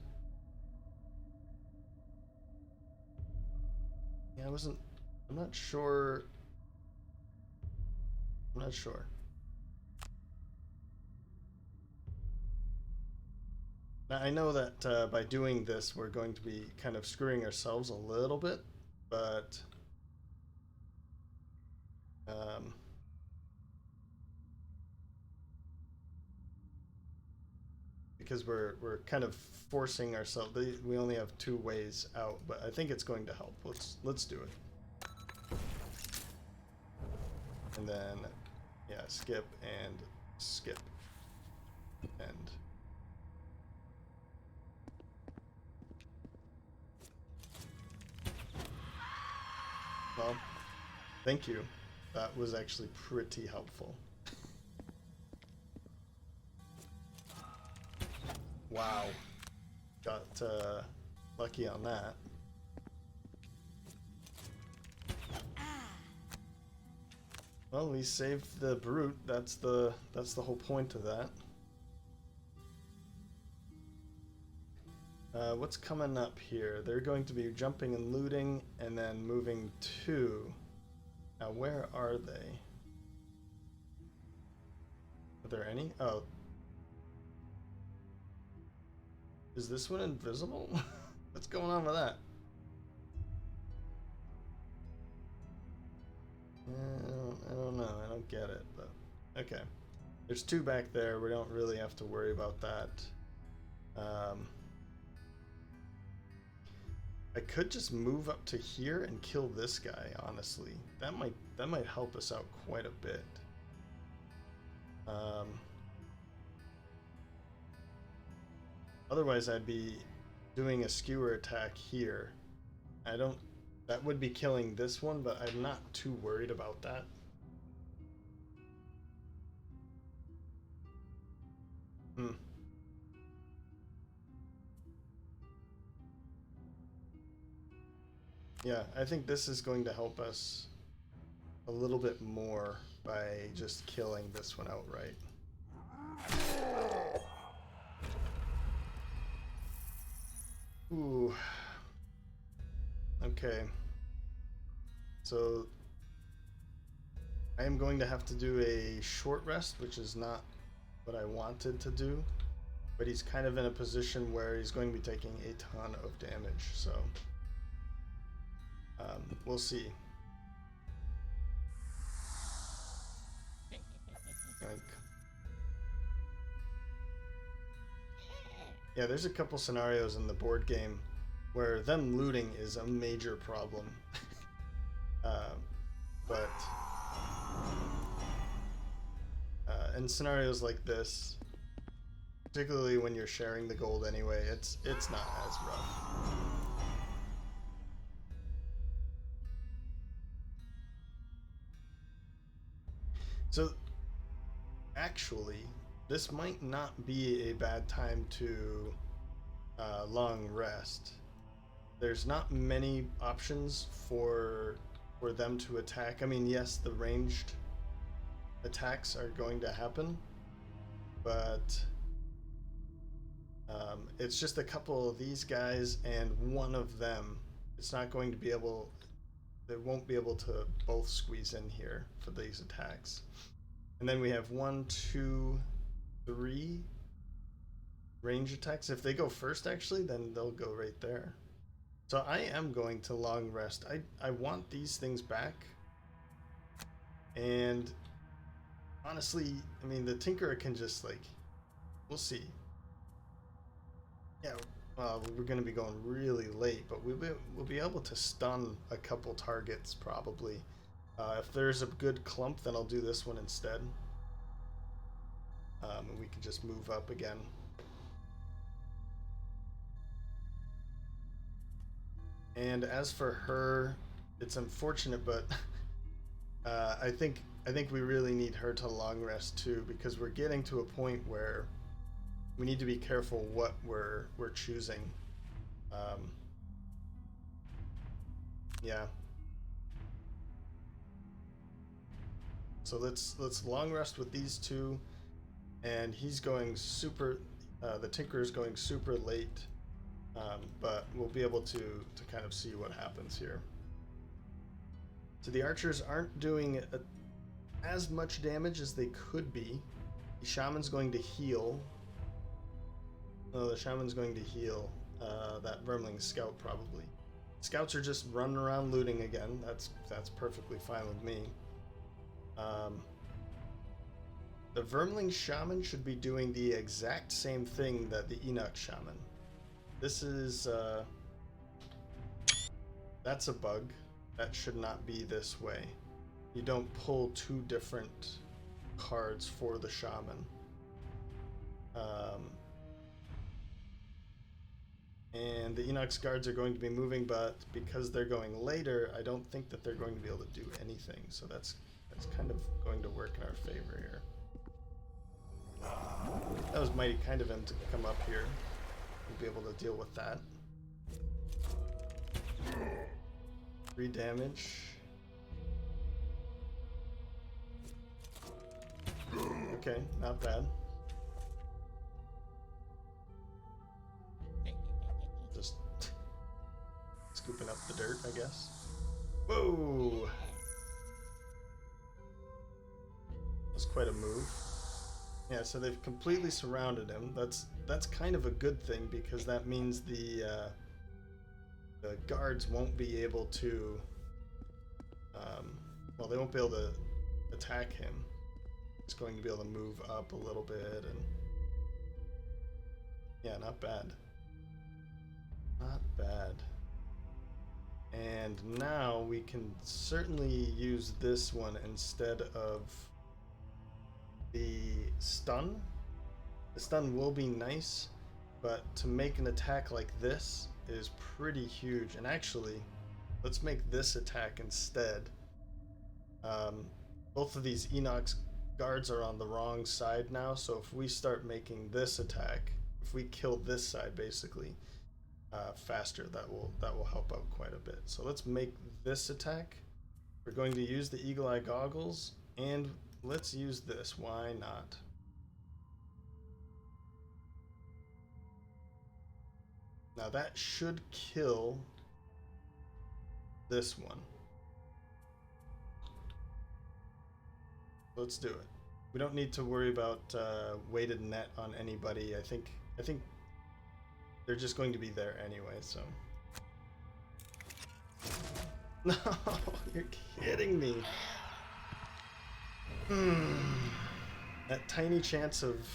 Yeah, I'm not sure. I'm not sure. Now, I know that by doing this, we're going to be kind of screwing ourselves a little bit, but because we're kind of forcing ourselves. We only have 2 ways out, but I think it's going to help. Let's do it. And then, yeah, skip and skip. End. Well, thank you. That was actually pretty helpful. Wow. Got lucky on that. Well, we saved the brute. That's the whole point of that. What's coming up here? They're going to be jumping and looting and then moving to... Now, where are they? Are there any? Oh. Is this one invisible? What's going on with that? I don't know. I don't get it, but okay. There's two back there. We don't really have to worry about that. I could just move up to here and kill this guy, honestly. That might help us out quite a bit. Otherwise I'd be doing a skewer attack here. That would be killing this one, but I'm not too worried about that. Yeah, I think this is going to help us a little bit more by just killing this one outright. Ooh. Okay. So I am going to have to do a short rest, which is not what I wanted to do, but he's kind of in a position where he's going to be taking a ton of damage, so we'll see. Yeah, there's a couple scenarios in the board game where them looting is a major problem. But in scenarios like this, particularly when you're sharing the gold anyway, it's not as rough. So actually, this might not be a bad time to long rest. There's not many options for them to attack. I mean, yes, the ranged attacks are going to happen, but it's just a couple of these guys and one of them. It's not going to be able... They won't be able to both squeeze in here for these attacks. And then we have 1, 2, 3 range attacks. If they go first, actually, then they'll go right there. So I am going to long rest. I want these things back. And honestly, I mean, the Tinkerer can just, like, we'll see. Yeah, well, we're going to be going really late, but we'll be able to stun a couple targets, probably. If there's a good clump, then I'll do this one instead. And we can just move up again. And as for her, it's unfortunate, but I think we really need her to long rest too, because we're getting to a point where we need to be careful what we're choosing. Yeah. So let's long rest with these two, and he's going super. The Tinkerer's going super late, but we'll be able to kind of see what happens here. So the archers aren't doing as much damage as they could be. The shaman's going to heal. Oh, the shaman's going to heal that Vermling scout probably. Scouts are just running around looting again. That's perfectly fine with me. The Vermling shaman should be doing the exact same thing that the Inox shaman. This is that's a bug. That should not be this way. You don't pull two different cards for the shaman. And the Inox guards are going to be moving, but because they're going later, I don't think that they're going to be able to do anything. So that's kind of going to work in our favor here. That was mighty kind of him to come up here and be able to deal with that. 3 damage. Okay, not bad. Just scooping up the dirt, I guess. Whoa! That's quite a move. Yeah, so they've completely surrounded him. That's kind of a good thing, because that means the guards won't be able to. Well, they won't be able to attack him. He's going to be able to move up a little bit, and yeah, not bad. Not bad. And now we can certainly use this one instead of the stun. The stun will be nice, but to make an attack like this is pretty huge. And actually, let's make this attack instead. Both of these Inox guards are on the wrong side now, so if we start making this attack, if we kill this side basically faster, that will help out quite a bit. So let's make this attack. We're going to use the eagle eye goggles, and let's use this. Why not? Now that should kill this one. Let's do it. We don't need to worry about weighted net on anybody. I think they're just going to be there anyway, so. No, you're kidding me. That tiny chance of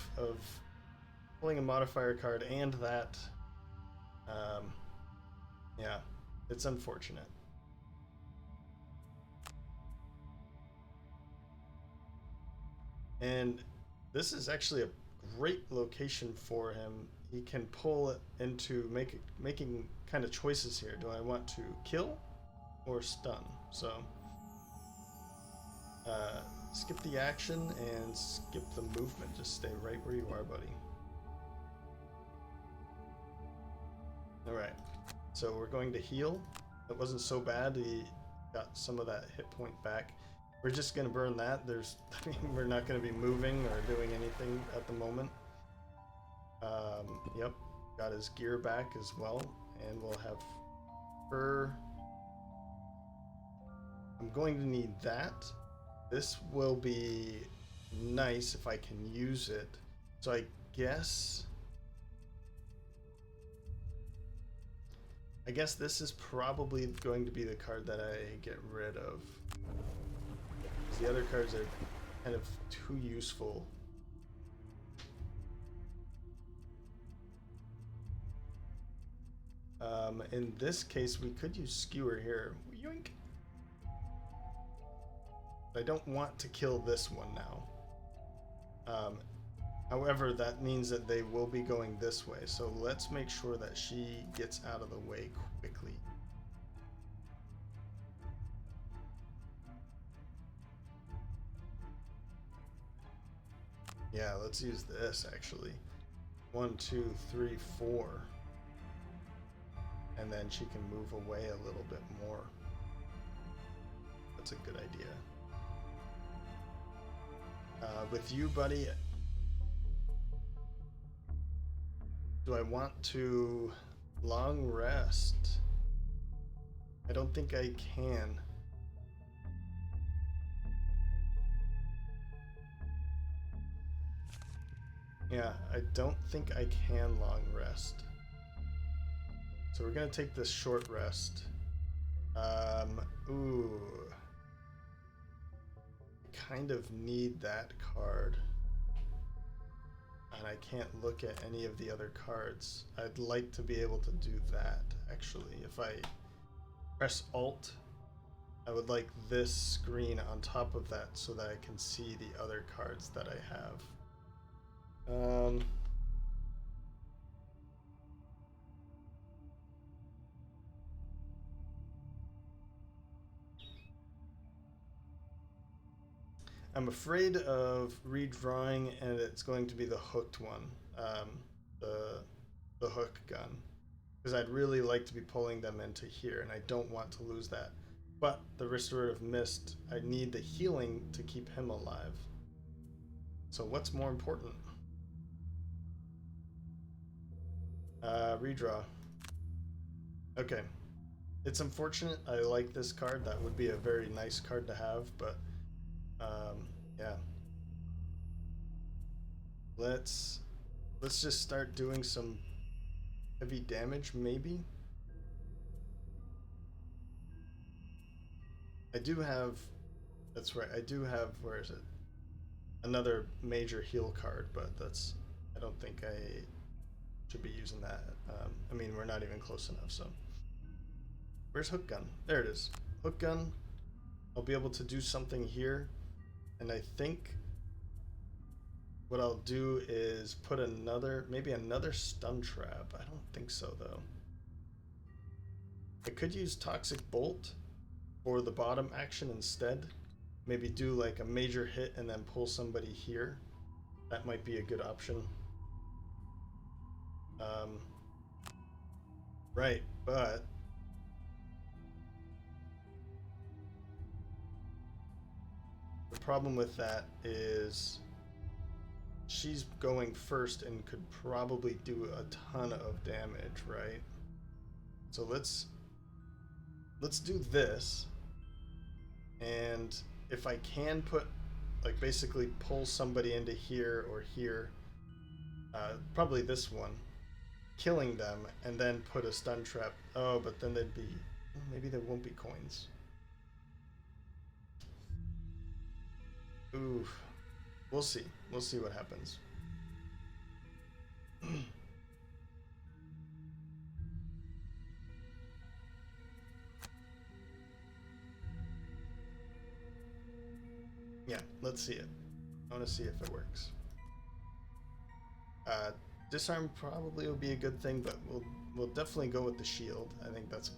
pulling a modifier card and that, yeah, it's unfortunate. And this is actually a great location for him. He can pull it into making kind of choices here. Do I want to kill or stun? So skip the action and skip the movement. Just stay right where you are, buddy. Alright, so we're going to heal. That wasn't so bad. He got some of that hit point back. We're just going to burn that. I mean, we're not going to be moving or doing anything at the moment. Yep, got his gear back as well, and we'll have her. I'm going to need that. This will be nice if I can use it. So I guess this is probably going to be the card that I get rid of. The other cards are kind of too useful. In this case, we could use Skewer here. Yoink! I don't want to kill this one now. However, that means that they will be going this way. So let's make sure that she gets out of the way quickly. Yeah, let's use this actually. 1, 2, 3, 4. And then she can move away a little bit more. That's a good idea. With you, buddy, do I want to long rest? I don't think I can. Yeah, I don't think I can long rest. So we're gonna take this short rest. Ooh. I kind of need that card. And I can't look at any of the other cards. I'd like to be able to do that, actually. If I press Alt I would like this screen on top of that so that I can see the other cards that I have. I'm afraid of redrawing, and it's going to be the hooked one, the hook gun, because I'd really like to be pulling them into here, and I don't want to lose that. But the Restorative Mist, I need the healing to keep him alive. So what's more important? Redraw. Okay. It's unfortunate. I like this card. That would be a very nice card to have, but yeah. Let's just start doing some heavy damage, maybe. I do have, that's right, I do have, where is it? Another major heal card, but that's, I don't think I should be using that. I mean, we're not even close enough, so. Where's Hook Gun? There it is. Hook Gun. I'll be able to do something here, and I think what I'll do is put maybe another stun trap. I don't think so, though. I could use Toxic Bolt for the bottom action instead. Maybe do like a major hit and then pull somebody here. That might be a good option. Right, but the problem with that is she's going first and could probably do a ton of damage, right? So let's do this, and if I can put, like, basically pull somebody into here or here, probably this one, killing them, and then put a stun trap. Oh, but then they'd be, maybe there won't be coins. Ooh, we'll see. We'll see what happens. Yeah, let's see it. I want to see if it works. Disarm probably will be a good thing, but we'll definitely go with the shield. I think that's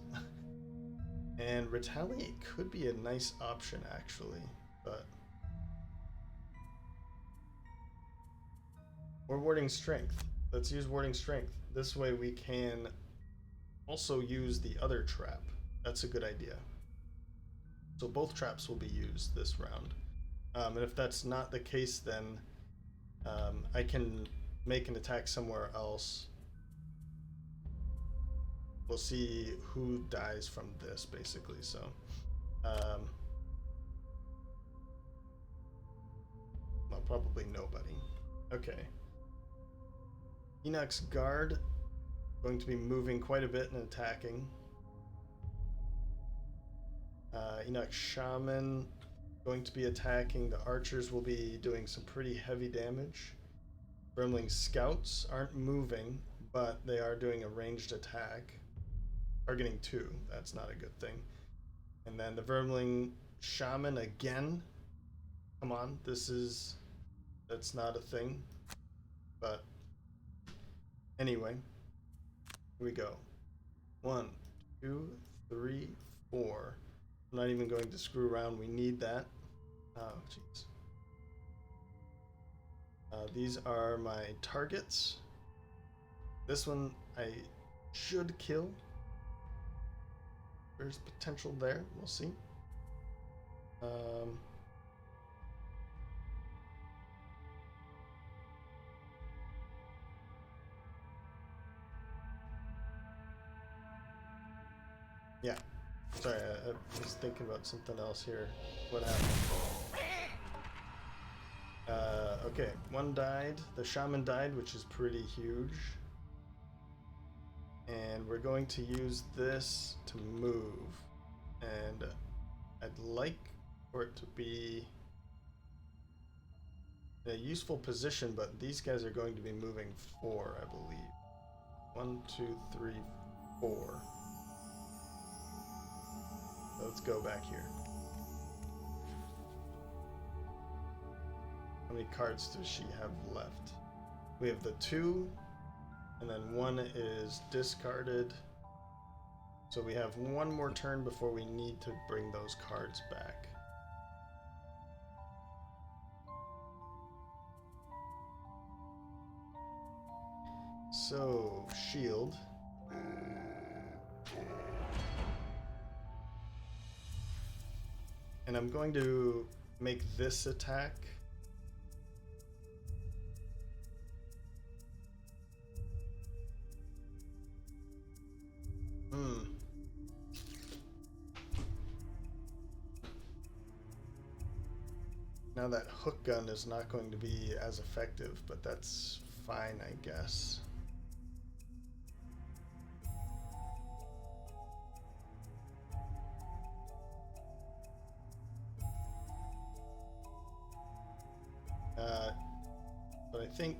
and retaliate could be a nice option actually, but or warding strength. Let's use warding strength. This way we can also use the other trap. That's a good idea. So both traps will be used this round. And if that's not the case, then I can make an attack somewhere else. We'll see who dies from this, basically. So, well, probably nobody. Okay. Inox Guard, going to be moving quite a bit and attacking. Inox Shaman, going to be attacking. The archers will be doing some pretty heavy damage. Vermling Scouts aren't moving, but they are doing a ranged attack. Targeting 2, that's not a good thing. And then the Vermling Shaman again. Come on, that's not a thing. But anyway, here we go. 1, 2, 3, 4. I'm not even going to screw around. We need that. Oh, jeez. These are my targets. This one I should kill. There's potential there. We'll see. Yeah. Sorry, I was thinking about something else here. What happened? Okay, one died. The shaman died, which is pretty huge. And we're going to use this to move. And I'd like for it to be in a useful position, but these guys are going to be moving 4, I believe. 1, 2, 3, 4. Let's go back here. How many cards does she have left? We have the 2, and then 1 is discarded. So we have 1 more turn before we need to bring those cards back. So, shield. And I'm going to make this attack. Now that hook gun is not going to be as effective, but that's fine, I guess. But I think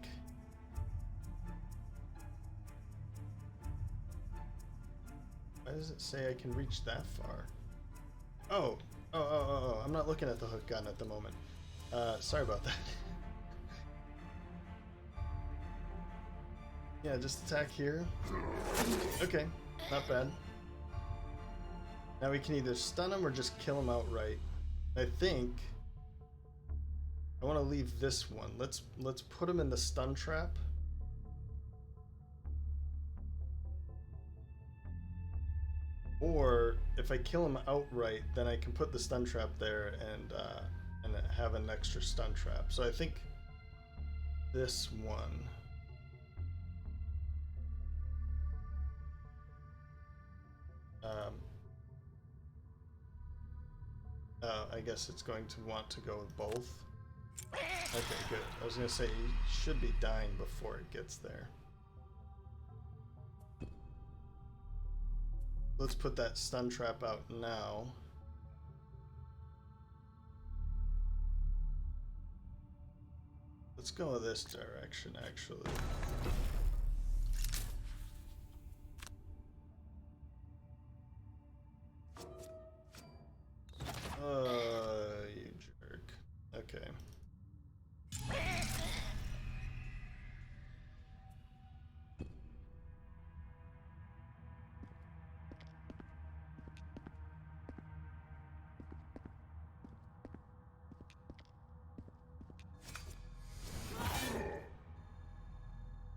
why does it say I can reach that far? Oh, I'm not looking at the hook gun at the moment. Sorry about that. Yeah, just attack here. Okay, not bad. Now we can either stun him or just kill him outright. I think I want to leave this one. Let's put him in the stun trap. Or if I kill him outright, then I can put the stun trap there and have an extra stun trap. So I think this one. I guess it's going to want to go with both. Okay, good. I was gonna say he should be dying before it gets there. Let's put that stun trap out now. Let's go this direction, actually. You jerk. Okay.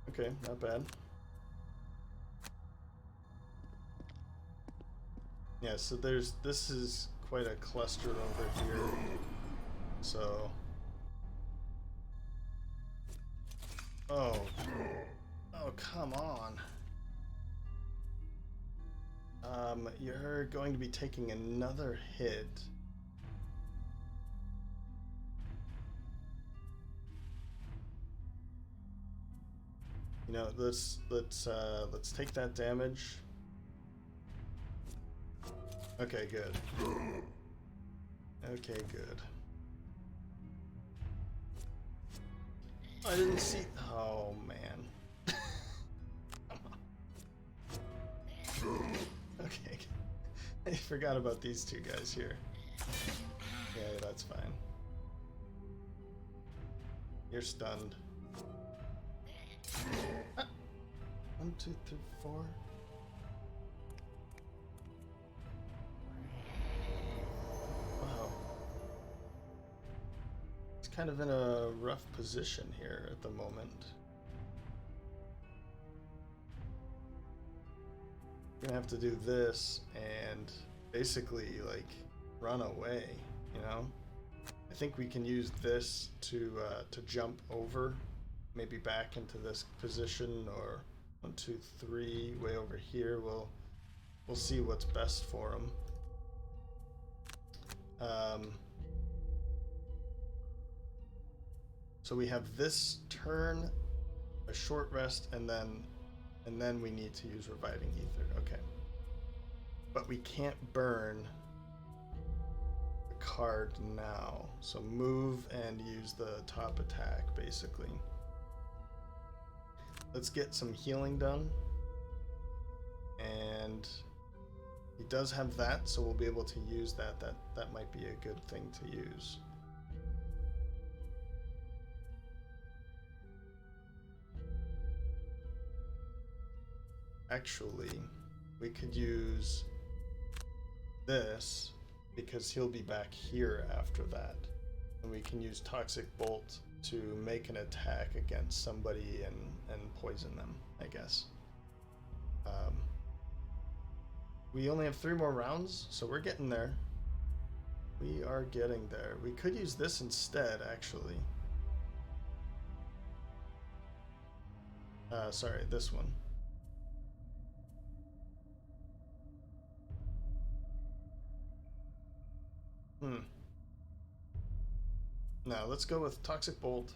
Okay, not bad. Yeah, so this is quite a cluster over here. So oh, come on. You're going to be taking another hit. You know, let's take that damage. Okay, good. Okay, good. I didn't see. Oh man. Okay. I forgot about these two guys here. Yeah, that's fine. You're stunned. 1, 2, 3, 4. Wow. It's kind of in a rough position here at the moment. We're gonna have to do this and basically like run away, you know? I think we can use this to jump over, maybe back into this position, or 1, 2, 3 way over here. We'll see what's best for him. So we have this turn, a short rest, and then we need to use reviving ether. Okay, but we can't burn the card now. So move and use the top attack, basically. Let's get some healing done. And he does have that, so we'll be able to use that. That might be a good thing to use. Actually, we could use this because he'll be back here after that. And we can use Toxic Bolt to make an attack against somebody and poison them, I guess. We only have 3 more rounds, so we're getting there. We are getting there. We could use this instead, actually. Sorry, this one. Now let's go with Toxic Bolt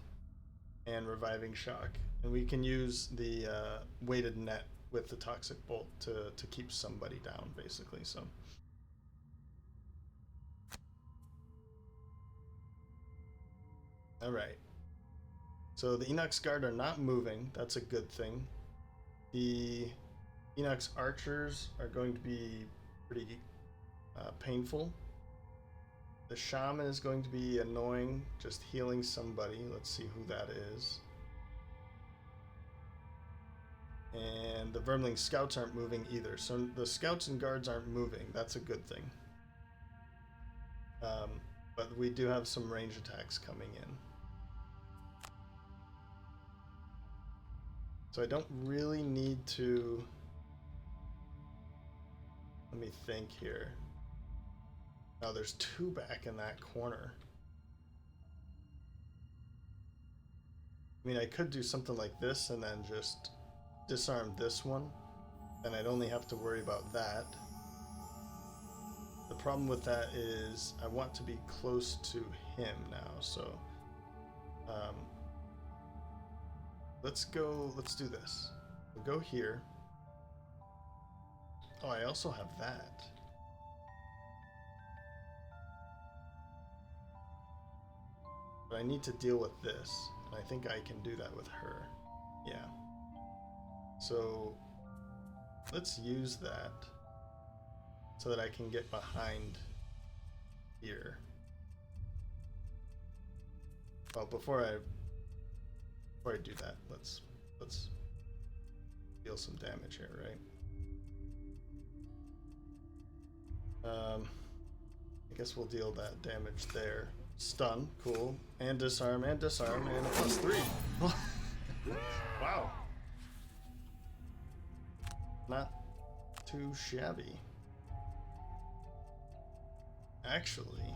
and Reviving Shock, and we can use the weighted net with the Toxic Bolt to keep somebody down, basically. So all right, so the Inox Guard are not moving. That's a good thing. The Inox Archers are going to be pretty painful. The Shaman is going to be annoying, just healing somebody. Let's see who that is. And the Vermling Scouts aren't moving either. So the Scouts and Guards aren't moving. That's a good thing. But we do have some range attacks coming in. So I don't really need to... Let me think here. Oh, there's 2 back in that corner. I mean, I could do something like this and then just disarm this one, and I'd only have to worry about that. The problem with that is I want to be close to him now, so let's do this. We'll go here. Oh, I also have that. But I need to deal with this, and I think I can do that with her. Yeah. So let's use that so that I can get behind here. Well, before I do that, let's deal some damage here, right? I guess we'll deal that damage there. Stun, cool, and disarm, and a +3. Wow. Not too shabby. Actually,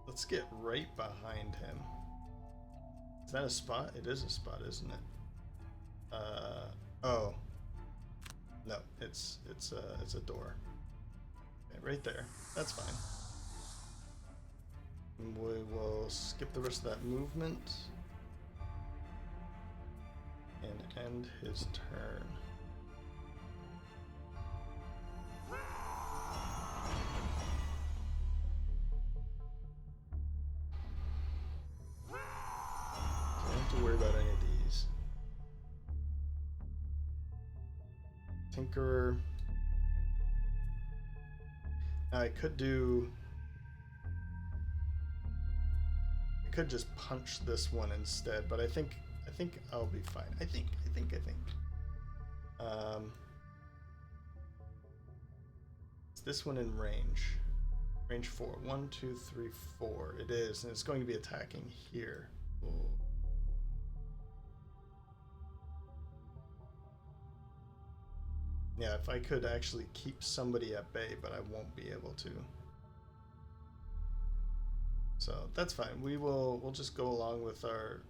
let's get right behind him. Is that a spot? It is a spot, isn't it? Oh. No, it's a door. Okay, right there. That's fine. We will skip the rest of that movement and end his turn. Don't have to worry about any of these. Tinkerer. Now I could just punch this one instead, but I think I'll be fine. I think. Is this one in range? Range 4. 1, 2, 3, 4. It is, and it's going to be attacking here. Ooh. Yeah, if I could actually keep somebody at bay, but I won't be able to. So that's fine. We'll just go along with our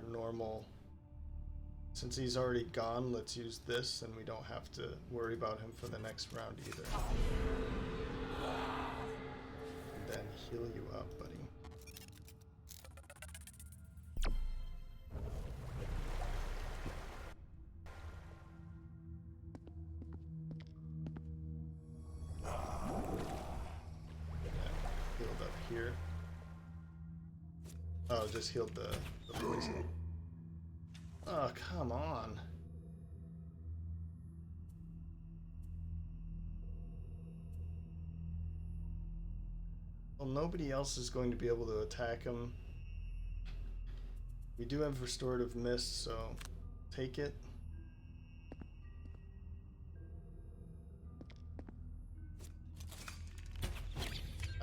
normal. Since he's already gone, let's use this, and we don't have to worry about him for the next round either. And then heal you up, buddy. Yeah, healed up here. Oh, just healed the poison. Oh, come on. Well, nobody else is going to be able to attack him. We do have restorative mist, so take it.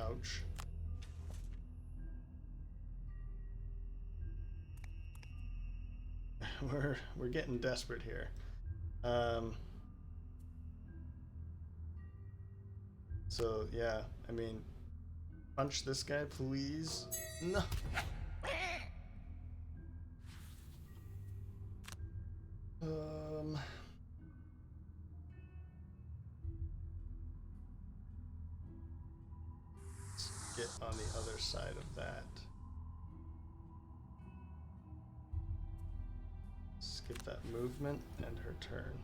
Ouch. We're getting desperate here. So yeah, I mean, punch this guy, please. No. Let's get on the other side of that. Skip that movement and her turn.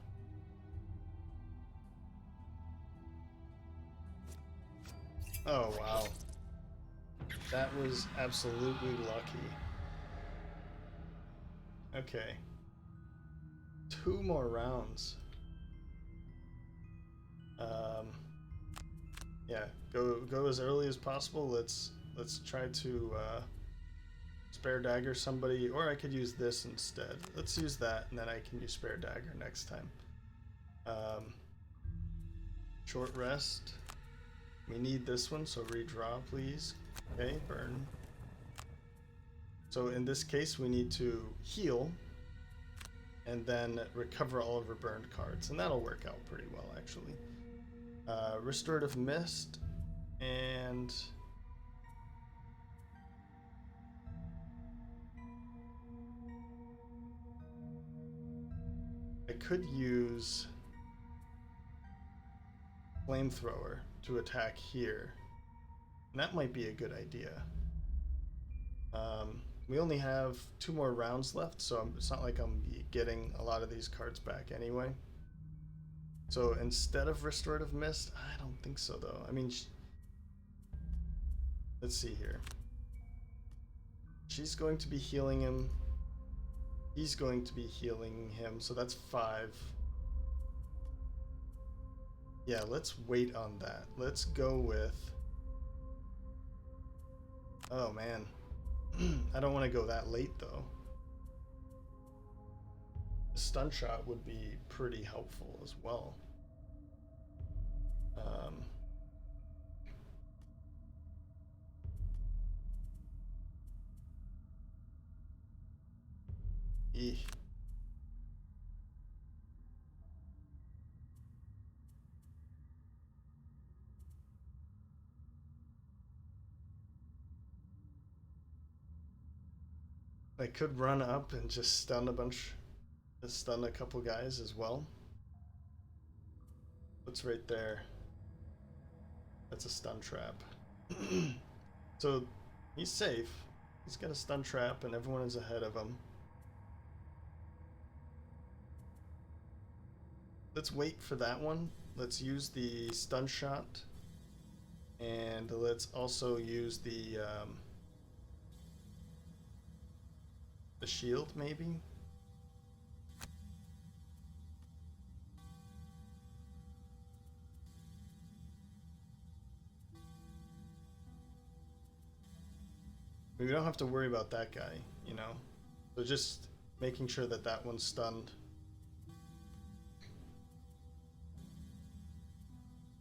Oh wow. That was absolutely lucky. Okay. 2 more rounds. Yeah, go as early as possible. Let's try to spare dagger somebody, or I could use this instead. Let's use that, and then I can use spare dagger next time. Short rest. We need this one, so redraw, please. Okay, burn. So in this case, we need to heal and then recover all of our burned cards, and that'll work out pretty well, actually. Restorative Mist, and I could use Flamethrower to attack here, and that might be a good idea. We only have 2 more rounds left, so it's not like I'm getting a lot of these cards back anyway. So instead of Restorative Mist, I don't think so though. I mean, let's see here. She's going to be healing him. He's going to be healing him, so that's 5. Yeah, let's wait on that. Let's go with... Oh man. I don't want to go that late though. A stun shot would be pretty helpful as well. I could run up and just stun a couple guys as well. What's right there? That's a stun trap. So he's safe. He's got a stun trap and everyone is ahead of him. Let's wait for that one. Let's use the stun shot. And let's also use the shield, maybe? We don't have to worry about that guy, you know? So just making sure that that one's stunned.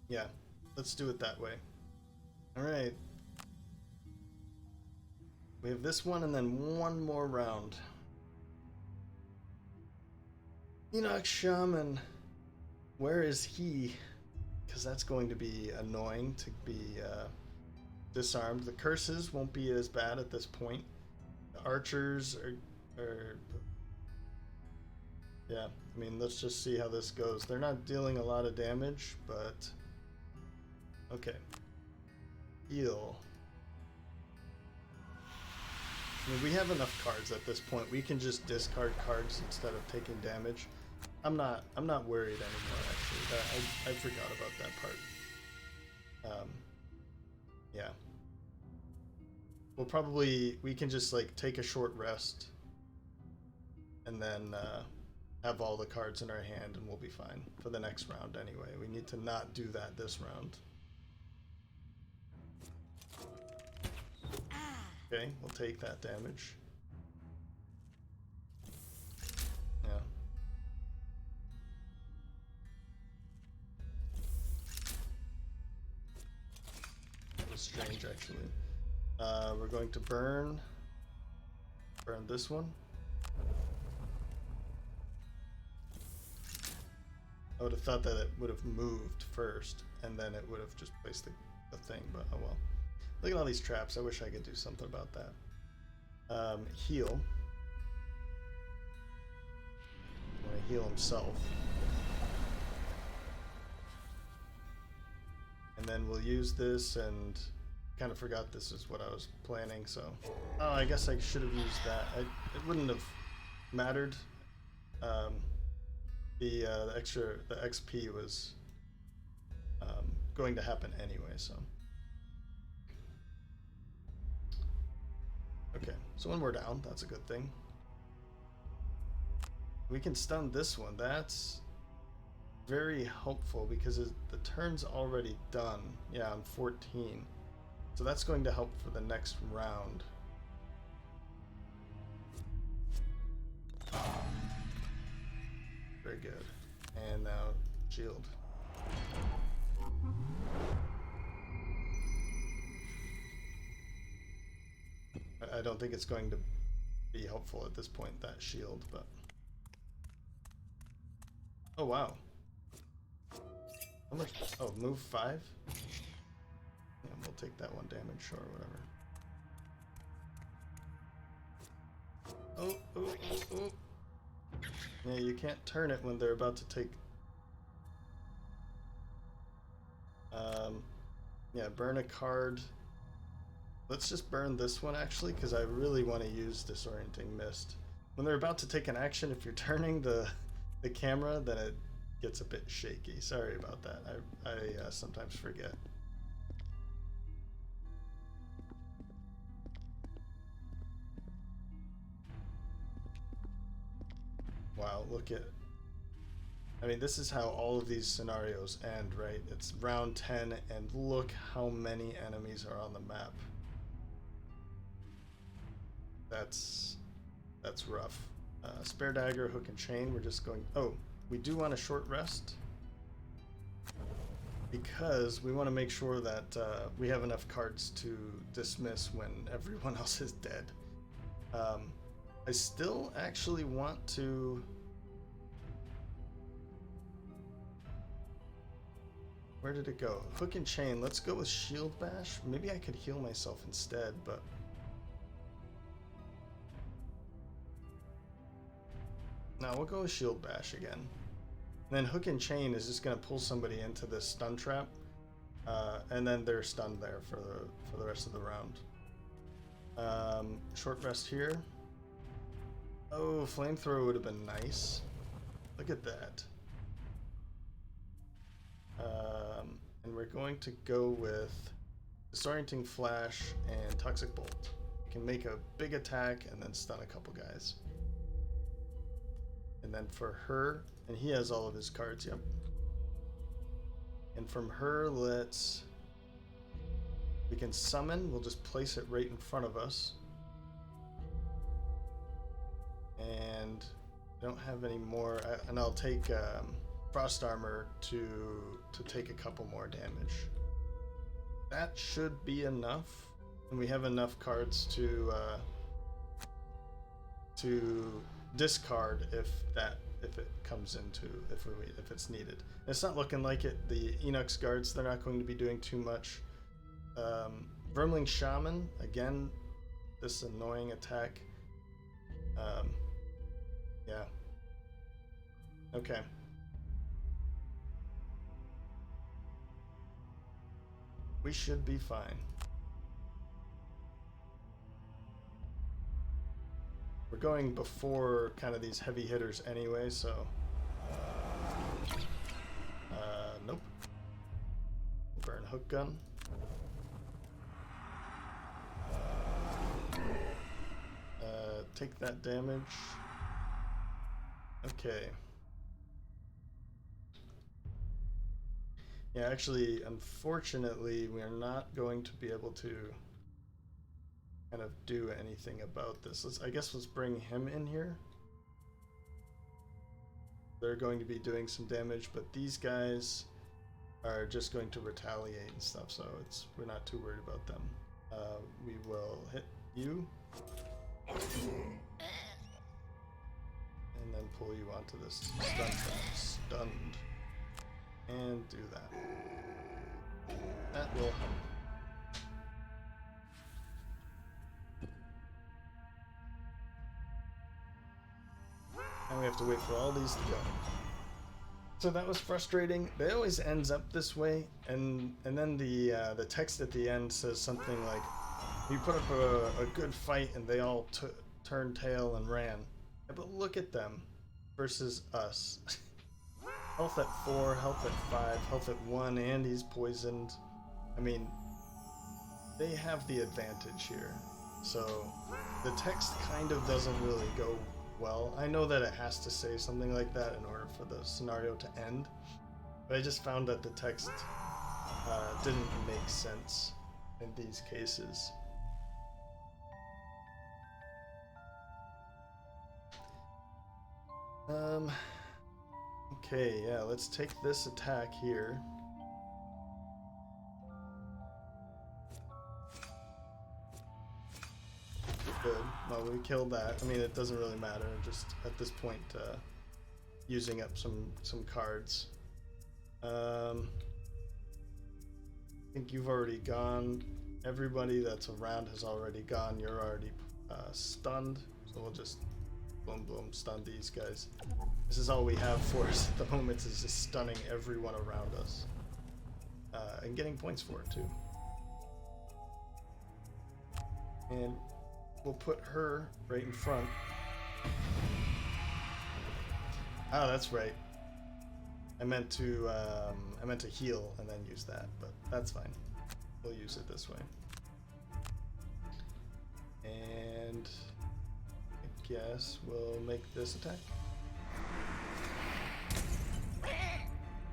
Yeah, let's do it that way. Alright. We have this one and then one more round. Inox Shaman. Where is he? Because that's going to be annoying to be disarmed. The curses won't be as bad at this point. The archers are... Yeah, I mean, let's just see how this goes. They're not dealing a lot of damage, but... Okay. Heal. I mean, we have enough cards at this point. We can just discard cards instead of taking damage. I'm not worried anymore, actually. I forgot about that part. Yeah. We can just like take a short rest and then have all the cards in our hand and we'll be fine for the next round anyway. We need to not do that this round. Okay, we'll take that damage. Yeah. That was strange. damage actually. We're going to burn this one. I would have thought that it would have moved first, and then it would have just placed the thing, but oh well. Look at all these traps. I wish I could do something about that. Heal. I'm gonna heal himself. And then we'll use this, and kind of forgot this is what I was planning, so... Oh, I guess I should have used that. It wouldn't have mattered. The XP was going to happen anyway, so... Okay, so when we're down, that's a good thing. We can stun this one. That's very helpful because the turn's already done. Yeah, I'm 14. So that's going to help for the next round. Very good. And now shield. I don't think it's going to be helpful at this point, that shield, but... Oh, wow. How much? Oh, move 5? Yeah, we'll take that 1 damage or whatever. Oh. Yeah, you can't turn it when they're about to take... Yeah, burn a card. Let's just burn this one, actually, because I really want to use Disorienting Mist. When they're about to take an action, if you're turning the camera, then it gets a bit shaky. Sorry about that. I sometimes forget. Wow, look at... I mean, this is how all of these scenarios end, right? It's round 10, and look how many enemies are on the map. That's rough. Spare dagger, hook and chain. We're just going... Oh, we do want a short rest because we want to make sure that we have enough cards to dismiss when everyone else is dead. I still actually want to... Where did it go? Hook and chain. Let's go with shield bash. Maybe I could heal myself instead, but... No, we'll go with shield bash again. And then hook and chain is just going to pull somebody into this stun trap, and then they're stunned there for the rest of the round. Short rest here. Oh, flamethrower would have been nice. Look at that. And we're going to go with disorienting flash and toxic bolt. We can make a big attack and then stun a couple guys. And then for her, and he has all of his cards, yep. And from her, we can summon, we'll just place it right in front of us. And I don't have any more, and I'll take frost armor to take a couple more damage. That should be enough, and we have enough cards to discard if it comes into if it's needed. And it's not looking like it. The Inox guards, they're not going to be doing too much. Vermling shaman, again, this annoying attack. Yeah. Okay. We should be fine. We're going before kind of these heavy hitters anyway, so... Nope. Burn hook gun. Take that damage. Okay. Yeah, actually, unfortunately, we are not going to be able to kind of do anything about this. I guess let's bring him in here. They're going to be doing some damage, but these guys, are just going to retaliate and stuff, so we're not too worried about them. We will hit you. And then pull you onto this stun trap. Stunned. And do that. That will help. And we have to wait for all these to go. So that was frustrating. It always ends up this way, and then the text at the end says something like, "You put up a good fight, and they all turned tail and ran." Yeah, but look at them versus us. Health at 4, health at 5, health at 1, and he's poisoned. I mean, they have the advantage here. So the text kind of doesn't really go well. I know that it has to say something like that in order for the scenario to end, but I just found that the text didn't make sense in these cases. Okay, yeah, let's take this attack here. Good. Well, we killed that. I mean, it doesn't really matter. Just at this point, using up some cards. I think you've already gone. Everybody that's around has already gone. You're already stunned. So we'll just boom, boom, stun these guys. This is all we have for us at the moment, is just stunning everyone around us. And getting points for it, too. And we'll put her right in front. Oh, that's right. I meant to heal and then use that, but that's fine. We'll use it this way. And I guess we'll make this attack.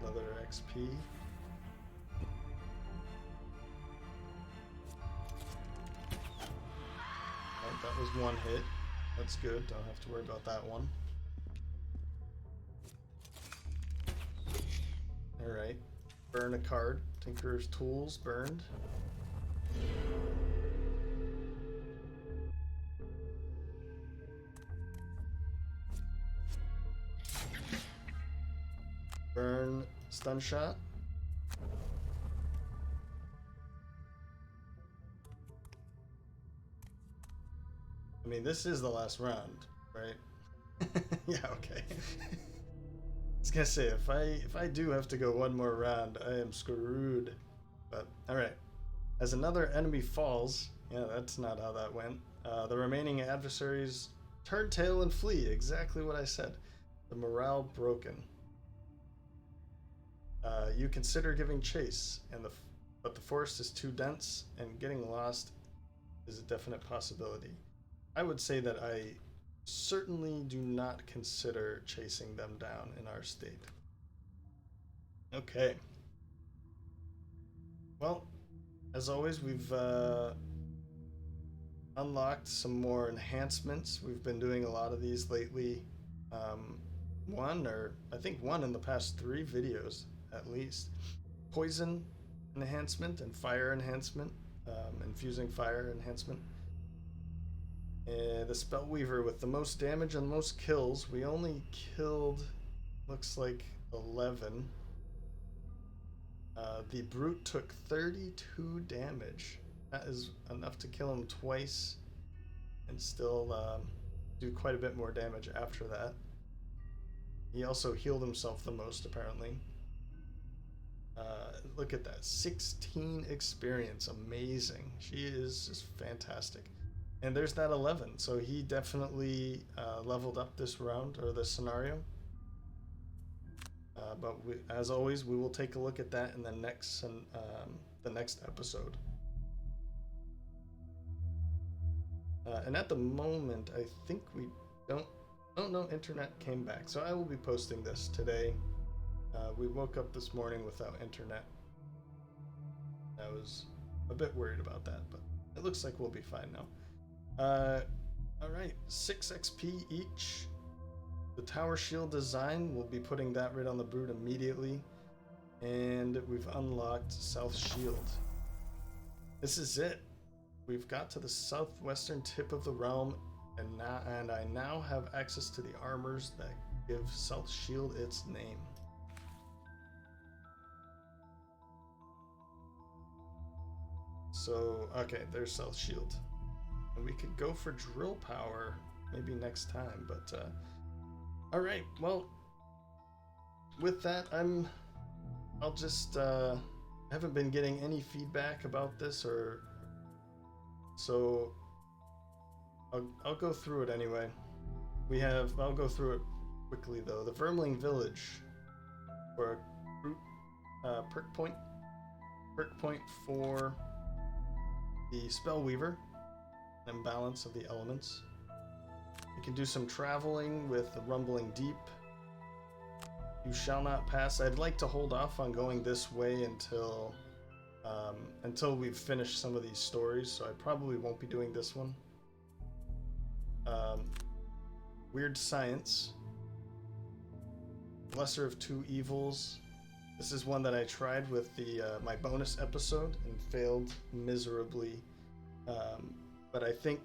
Another XP. That was one hit. That's good. Don't have to worry about that one. Alright. Burn a card. Tinker's Tools burned. Burn Stun Shot. I mean, this is the last round, right? Yeah, okay. I was gonna say, if I do have to go one more round, I am screwed. But alright. As another enemy falls, yeah, that's not how that went. The remaining adversaries turn tail and flee. Exactly what I said. The morale broken. You consider giving chase, but the forest is too dense, and getting lost is a definite possibility. I would say that I certainly do not consider chasing them down in our state. Okay. Well, as always, we've unlocked some more enhancements. We've been doing a lot of these lately. I think one in the past 3 videos at least. Poison enhancement and fire enhancement, infusing fire enhancement. The Spellweaver with the most damage and most kills. We only killed, looks like, 11. The Brute took 32 damage. That is enough to kill him twice and still do quite a bit more damage after that. He also healed himself the most, apparently. Look at that, 16 experience, amazing. She is just fantastic. And there's that 11, so he definitely leveled up this round, or this scenario. But as always, we will take a look at that in the next episode. And at the moment, I think we don't... Oh no, internet came back, so I will be posting this today. We woke up this morning without internet. I was a bit worried about that, but it looks like we'll be fine now. Alright, 6 XP each. The tower shield design, we'll be putting that right on the Brute immediately. And we've unlocked South Shield. This is it. We've got to the southwestern tip of the realm, and I now have access to the armors that give South Shield its name. So, okay, there's South Shield. And we could go for drill power maybe next time, but alright, well, with that, I'll just haven't been getting any feedback about this, or so I'll go through it anyway. I'll go through it quickly though. The Vermling Village for a perk point for the Spellweaver, imbalance of the elements. You can do some traveling with the Rumbling Deep. You shall not pass. I'd like to hold off on going this way until we've finished some of these stories, so I probably won't be doing this one. Weird Science, Lesser of Two Evils. This is one that I tried with the my bonus episode and failed miserably. But I think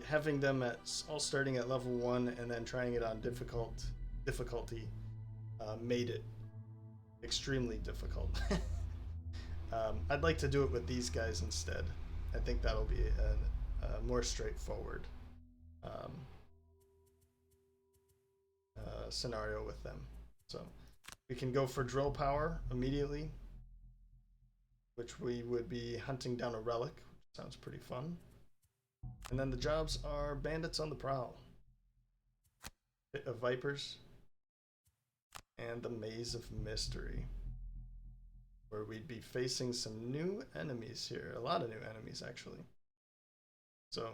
having them all starting at level 1 and then trying it on difficulty made it extremely difficult. I'd like to do it with these guys instead. I think that'll be a more straightforward scenario with them. So we can go for drill power immediately, which we would be hunting down a relic, which sounds pretty fun. And then the jobs are bandits on the prowl, Pit of Vipers, and the Maze of Mystery, where we'd be facing some new enemies here. A lot of new enemies, actually. So,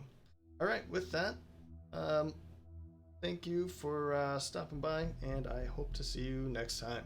alright, with that, thank you for stopping by, and I hope to see you next time.